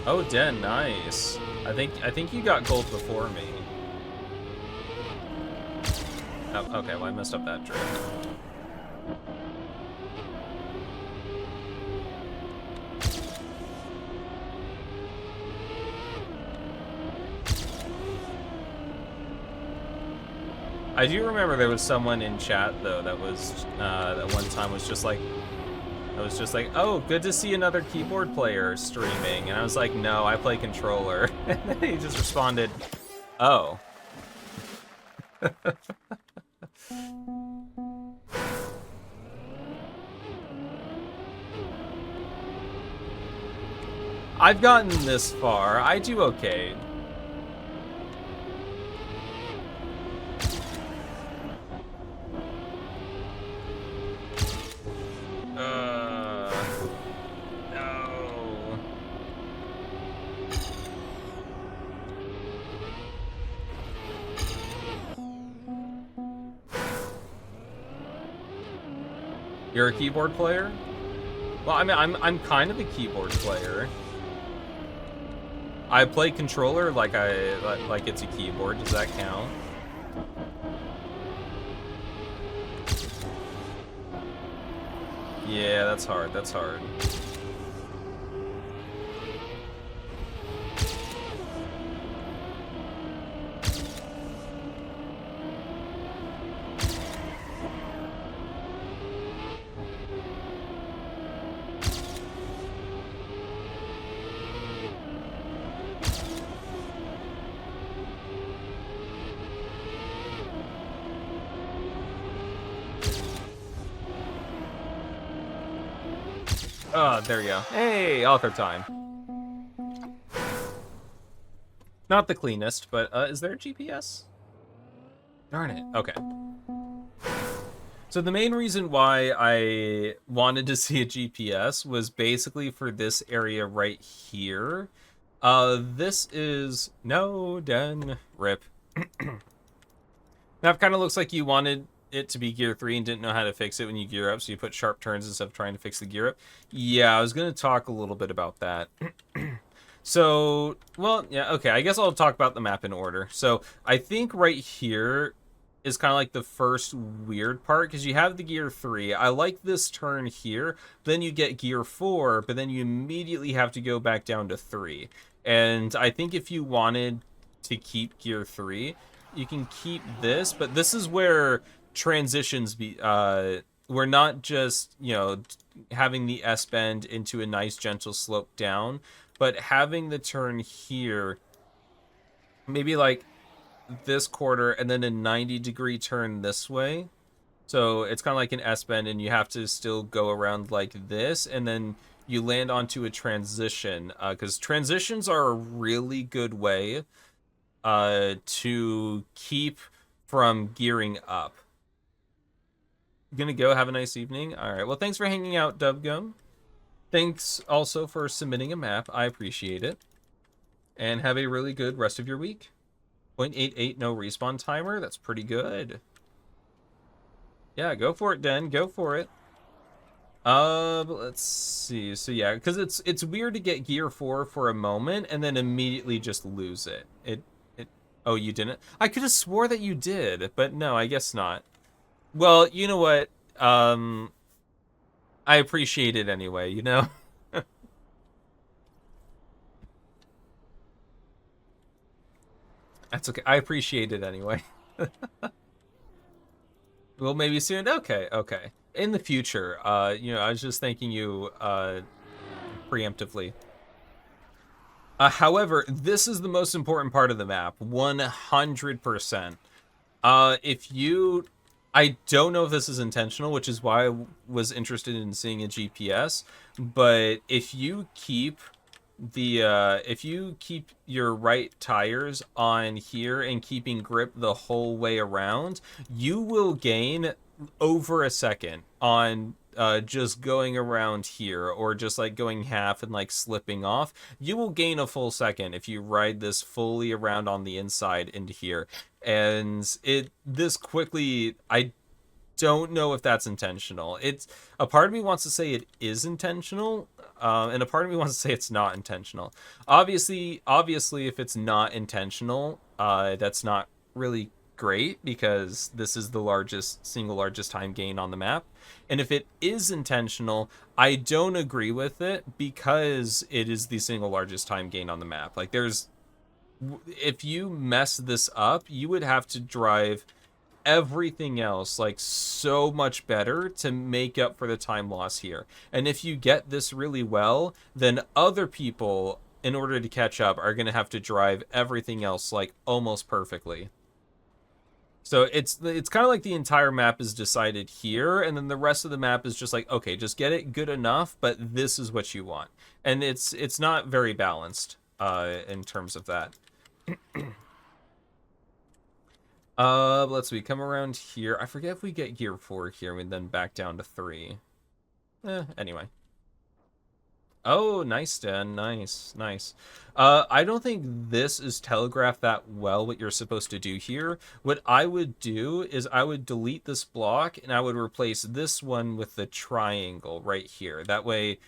Oh, Den, nice. I think you got gold before me. Oh, okay, well I messed up that drift. I do remember there was someone in chat though that was that one time was just like, I was just like, oh, good to see another keyboard player streaming, and I was like, no, I play controller, and then he just responded, oh. I've gotten this far. I do okay. No. You're a keyboard player? Well, I mean, I'm kind of a keyboard player. I play controller like it's a keyboard. Does that count? Yeah, that's hard. That's hard. Oh, there you go. Hey, author time. Not the cleanest, but is there a GPS? Darn it. Okay. So the main reason why I wanted to see a GPS was basically for this area right here. This is no Den rip. Now it kind of looks like you wanted it to be gear 3 and didn't know how to fix it when you gear up, so you put sharp turns instead of trying to fix the gear up. Yeah, I was going to talk a little bit about that. So, well, yeah, okay, I guess I'll talk about the map in order. So, I think right here is kind of like the first weird part, because you have the gear 3. I like this turn here, then you get gear 4, but then you immediately have to go back down to 3. And I think if you wanted to keep gear 3, you can keep this, but this is where transitions we're not just, having the S bend into a nice gentle slope down, but having the turn here, maybe like this quarter, and then a 90-degree turn this way. So it's kind of like an S bend, and you have to still go around like this, and then you land onto a transition, because transitions are a really good way to keep from gearing up. Gonna go. Have a nice evening. All right. Well, thanks for hanging out, Dubgum. Thanks also for submitting a map. I appreciate it. And have a really good rest of your week. 0.88 no respawn timer. That's pretty good. Yeah, go for it, Den. Go for it. But let's see. So yeah, because it's weird to get gear 4 for a moment and then immediately just lose it. Oh, you didn't? I could have swore that you did, but no, I guess not. Well, you know what? I appreciate it anyway, you know? That's okay. I appreciate it anyway. Well, maybe soon. Okay, okay. In the future, I was just thanking you preemptively. However, this is the most important part of the map, 100%. If you... I don't know if this is intentional, which is why I was interested in seeing a GPS, but if you keep your right tires on here and keeping grip the whole way around, you will gain over a second on just going around here, or just like going half and like slipping off. You will gain a full second if you ride this fully around on the inside into here. And this quickly, don't know if that's intentional. It's a part of me wants to say it is intentional, and a part of me wants to say it's not intentional. Obviously, if it's not intentional, that's not really great because this is the single largest time gain on the map. And if it is intentional, I don't agree with it because it is the single largest time gain on the map. Like if you mess this up, you would have to drive everything else like so much better to make up for the time loss here. And if you get this really well, then other people, in order to catch up, are going to have to drive everything else like almost perfectly. So it's kind of like the entire map is decided here, and then the rest of the map is just like, okay, just get it good enough, but this is what you want. And it's not very balanced in terms of that. Let's see, come around here. I forget if we get gear 4 here and then back down to 3. Anyway. Oh, nice, Dan. Nice. I don't think this is telegraphed that well what you're supposed to do here. What I would do is I would delete this block and I would replace this one with the triangle right here. That way,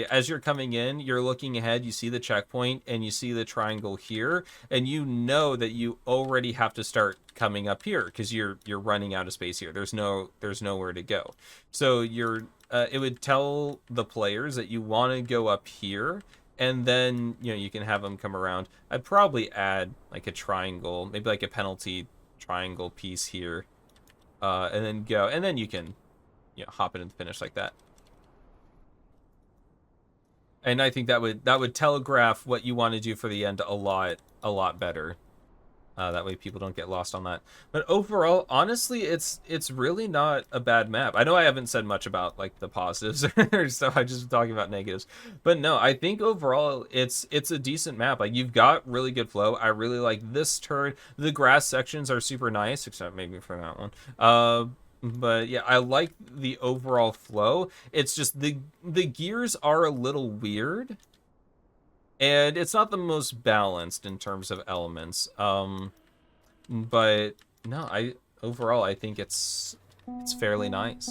as you're coming in, you're looking ahead, you see the checkpoint and you see the triangle here, and you know that you already have to start coming up here because you're running out of space here. There's nowhere to go. So it would tell the players that you want to go up here, and then you can have them come around. I'd probably add like a triangle, maybe like a penalty triangle piece here, and then go, and then you can hop into the finish like that. And I think that would telegraph what you want to do for the end a lot better. That way people don't get lost on that. But overall, honestly, it's really not a bad map. I know I haven't said much about like the positives, so I'm just talking about negatives. But no, I think overall it's a decent map. Like you've got really good flow. I really like this turn. The grass sections are super nice, except maybe for that one. But yeah, I like the overall flow. It's just the gears are a little weird. And it's not the most balanced in terms of elements. But no, overall I think it's fairly nice.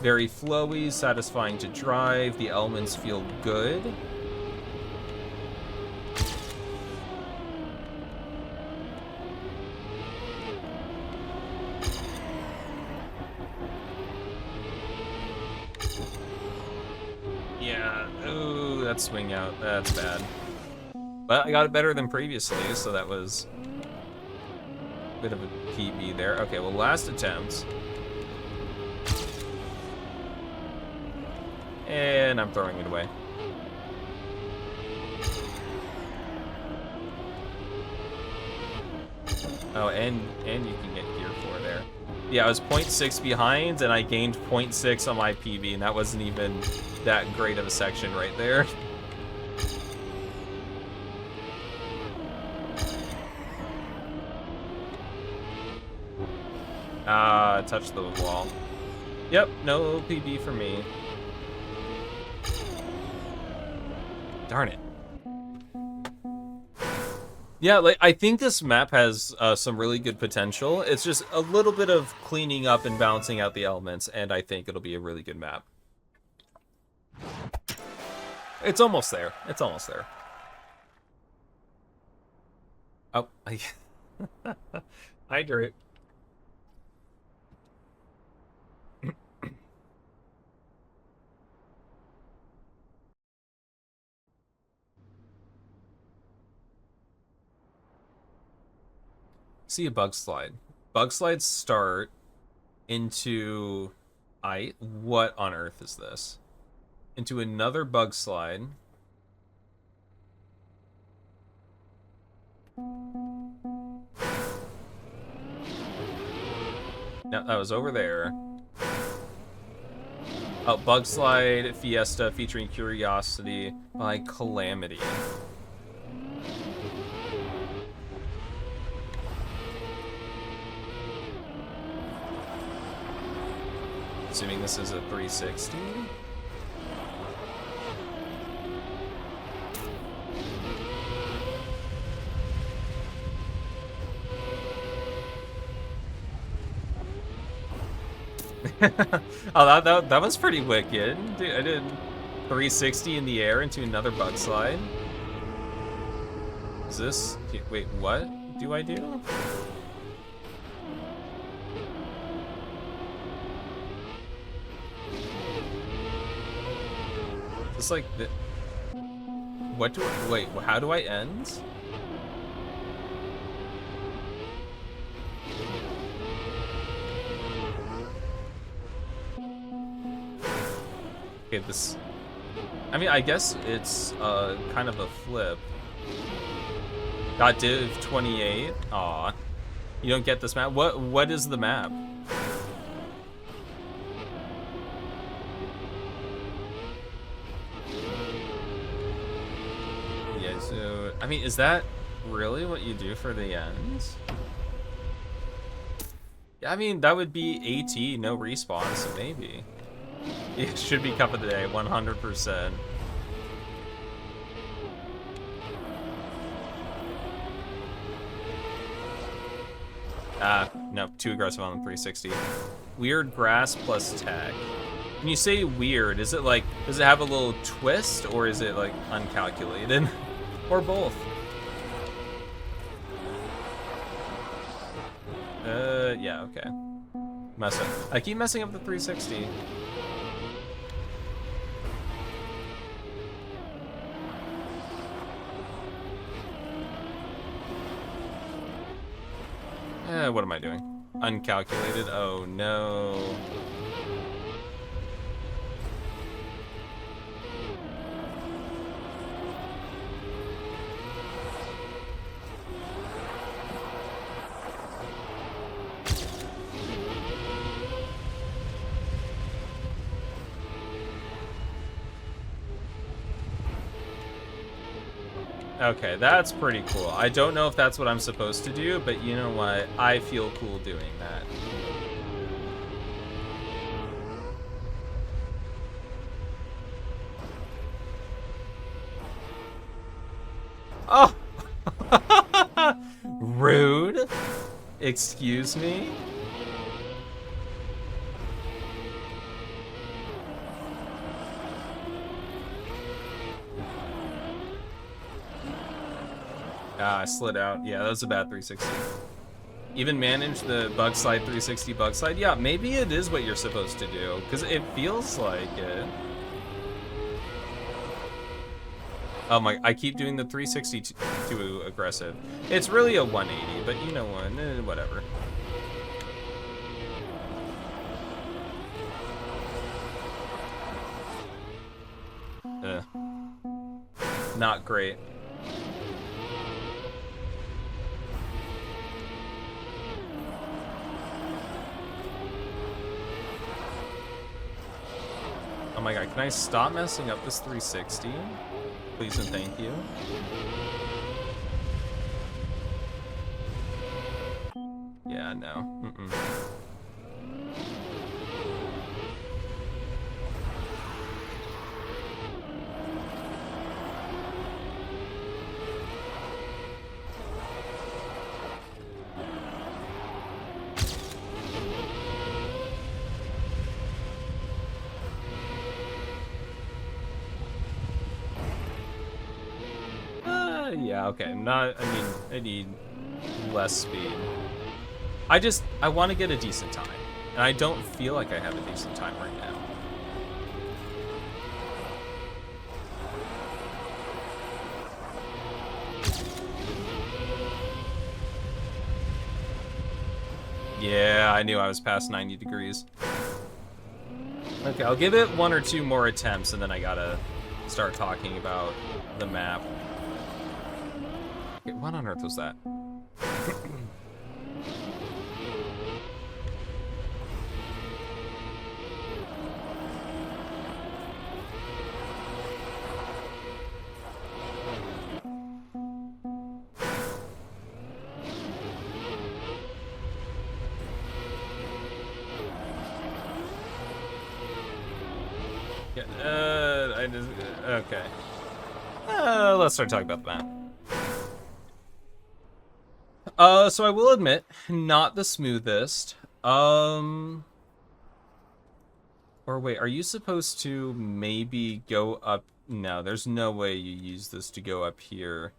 Very flowy, satisfying to drive. The elements feel good. Yeah, ooh, that swing out, that's bad. But I got it better than previously, so that was a bit of a PB there. Okay, well, last attempt. And I'm throwing it away. Oh, and you can get gear 4 there. Yeah, I was 0.6 behind, and I gained 0.6 on my PB, and that wasn't even that great of a section right there. Touched the wall. Yep, no PB for me. Darn it. Yeah, like I think this map has some really good potential. It's just a little bit of cleaning up and balancing out the elements, and I think it'll be a really good map. It's almost there. It's almost there. Oh, I drew it. See a bug slide. Bug slides start into what on earth is this? Into another bug slide. No, that was over there. Oh, bug slide Fiesta featuring Curiosity by Calamity. Assuming this is a 360. Oh, that was pretty wicked. Dude, I did 360 in the air into another bug slide. Is this... Wait, what do I do? It's like the... What do I... Wait, how do I end? Okay, this... I mean, I guess it's kind of a flip. Got div 28. Aw. You don't get this map? What is the map? Yeah, so... I mean, is that really what you do for the end? Yeah, I mean, that would be AT, no respawn, so maybe. It should be cup of the day, 100%. No, too aggressive on the 360. Weird grass plus tech. When you say weird, is it like, does it have a little twist, or is it like uncalculated? Or both? Yeah, okay. Mess up. I keep messing up the 360. What am I doing? Uncalculated? Oh no. Okay, that's pretty cool. I don't know if that's what I'm supposed to do, but you know what? I feel cool doing that. Oh! Rude. Excuse me? I slid out. Yeah, that was a bad 360. Even manage the bug slide 360 bug slide? Yeah, maybe it is what you're supposed to do, because it feels like it. Oh my, I keep doing the 360 too aggressive. It's really a 180, but you know what, whatever. Not great. Oh my god, can I stop messing up this 360? Please and thank you. Yeah, no. Yeah, okay. Not, I mean, I need less speed. I want to get a decent time. And I don't feel like I have a decent time right now. Yeah, I knew I was past 90 degrees. Okay, I'll give it 1 or 2 more attempts, and then I gotta start talking about the map. Okay, what on earth was that? Okay. Let's start talking about the map. So I will admit, not the smoothest. Or wait, are you supposed to maybe go up? No, there's no way you use this to go up here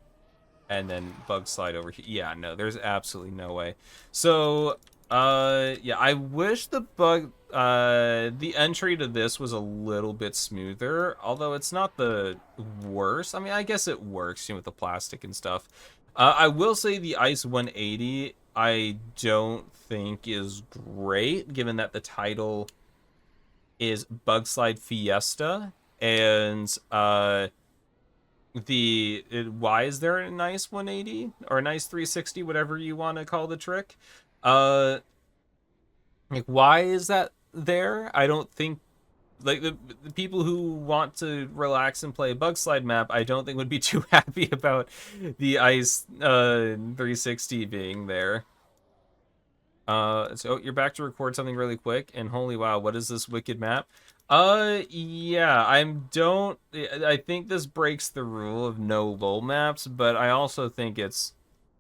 and then bug slide over here. Yeah, no, there's absolutely no way. So, yeah, I wish the entry to this was a little bit smoother, although it's not the worst. I mean, I guess it works, you know, with the plastic and stuff. I will say the Ice 180, I don't think is great, given that the title is Bug Slide Fiesta, and why is there a nice 180 or a nice 360, whatever you want to call the trick? Uh, like, why is that there? I don't think, like, the people who want to relax and play a bug slide map, I don't think would be too happy about the Ice 360 being there. So you're back to record something really quick, and holy wow, what is this wicked map? Yeah, I think this breaks the rule of no lull maps, but I also think it's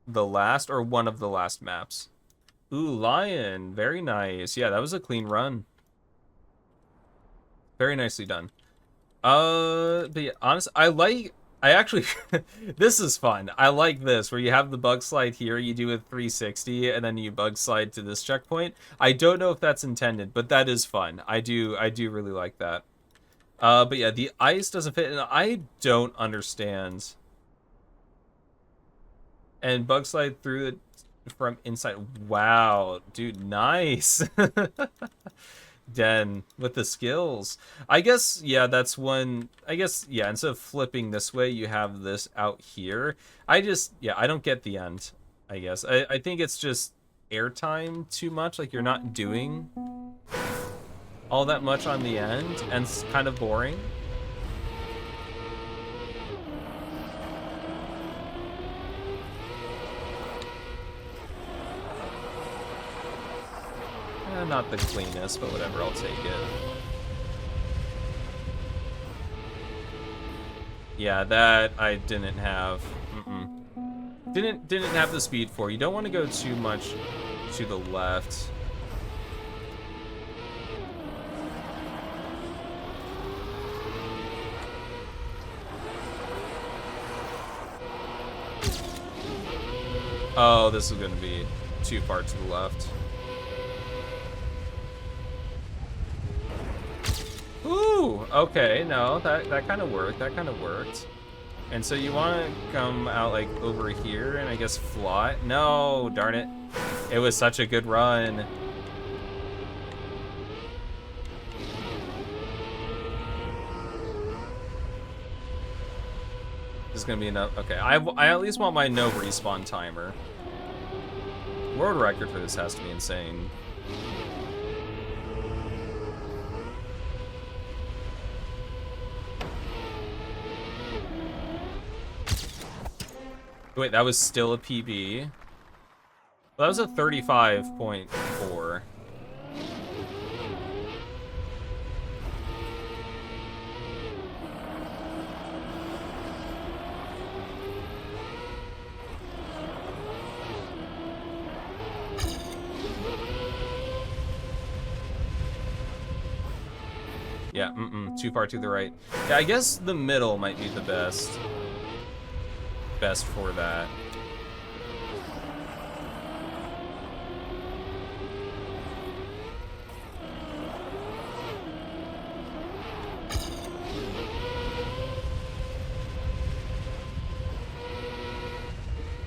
the last or one of the last maps. Ooh, lion, very nice. Yeah, that was a clean run. Very nicely done. But yeah, honestly, I actually, this is fun. I like this, where you have the bug slide here, you do a 360, and then you bug slide to this checkpoint. I don't know if that's intended, but that is fun. I do really like that. But yeah, the ice doesn't fit, and I don't understand. And bug slide through it from inside. Wow, dude, nice. Den with the skills. I guess, yeah, that's one. I guess, yeah, instead of flipping this way, you have this out here. Yeah, I don't get the end, I guess. I think it's just airtime too much. Like, you're not doing all that much on the end, and it's kind of boring. Not the cleanest, but whatever, I'll take it. Yeah, that I didn't have. Didn't have the speed for. You don't want to go too much to the left. Oh, this is going to be too far to the left. Ooh, okay, no, that kind of worked. That kind of worked. And so you want to come out, like, over here and I guess fly? No, darn it. It was such a good run. This is going to be enough. Okay, I at least want my no respawn timer. World record for this has to be insane. Wait, that was still a PB? Well, that was a 35.4. Yeah, too far to the right. Yeah, I guess the middle might be the best for that.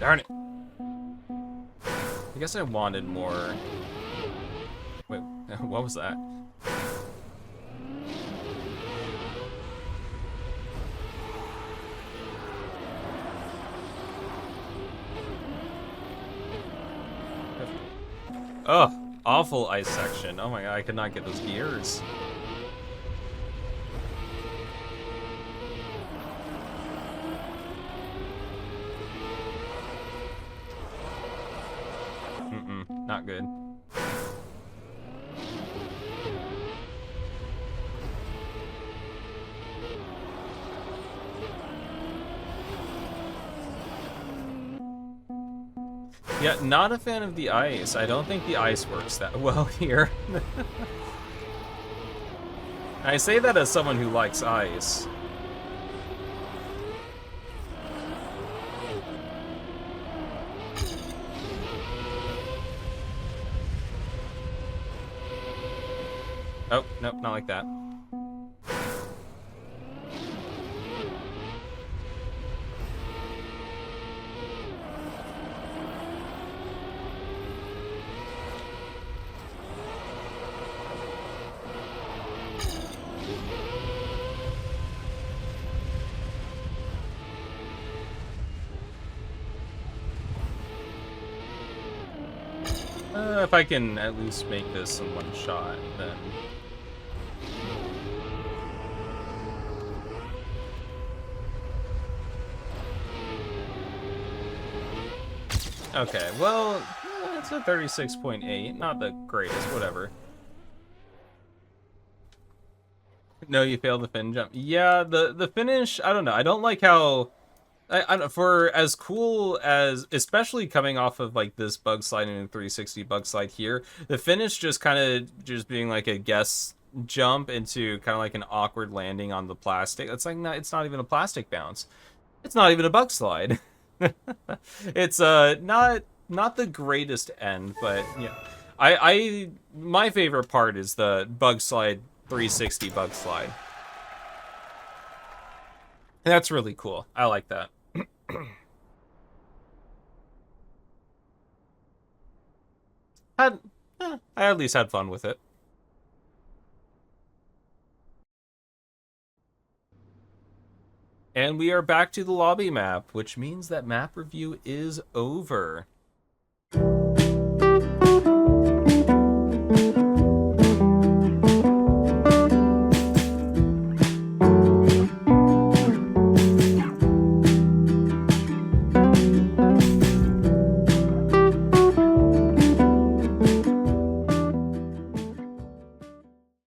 Darn it. I guess I wanted more. Wait, what was that? Oh, awful ice section. Oh my god, I could not get those gears. Not good. Yeah, not a fan of the ice. I don't think the ice works that well here. I say that as someone who likes ice. Oh, nope, not like that. If I can at least make this in one shot, then... Okay, well, it's a 36.8. Not the greatest, whatever. No, you failed the fin jump. Yeah, the finish, I don't know. I don't like how... for as cool as, especially coming off of like this bug slide and a 360 bug slide here, the finish just kind of just being like a guess jump into kind of like an awkward landing on the plastic. It's like, no, it's not even a plastic bounce. It's not even a bug slide. It's not the greatest end, but yeah, I my favorite part is the bug slide 360 bug slide. That's really cool. I like that. had I at least had fun with it. And we are back to the lobby map, which means that map review is over.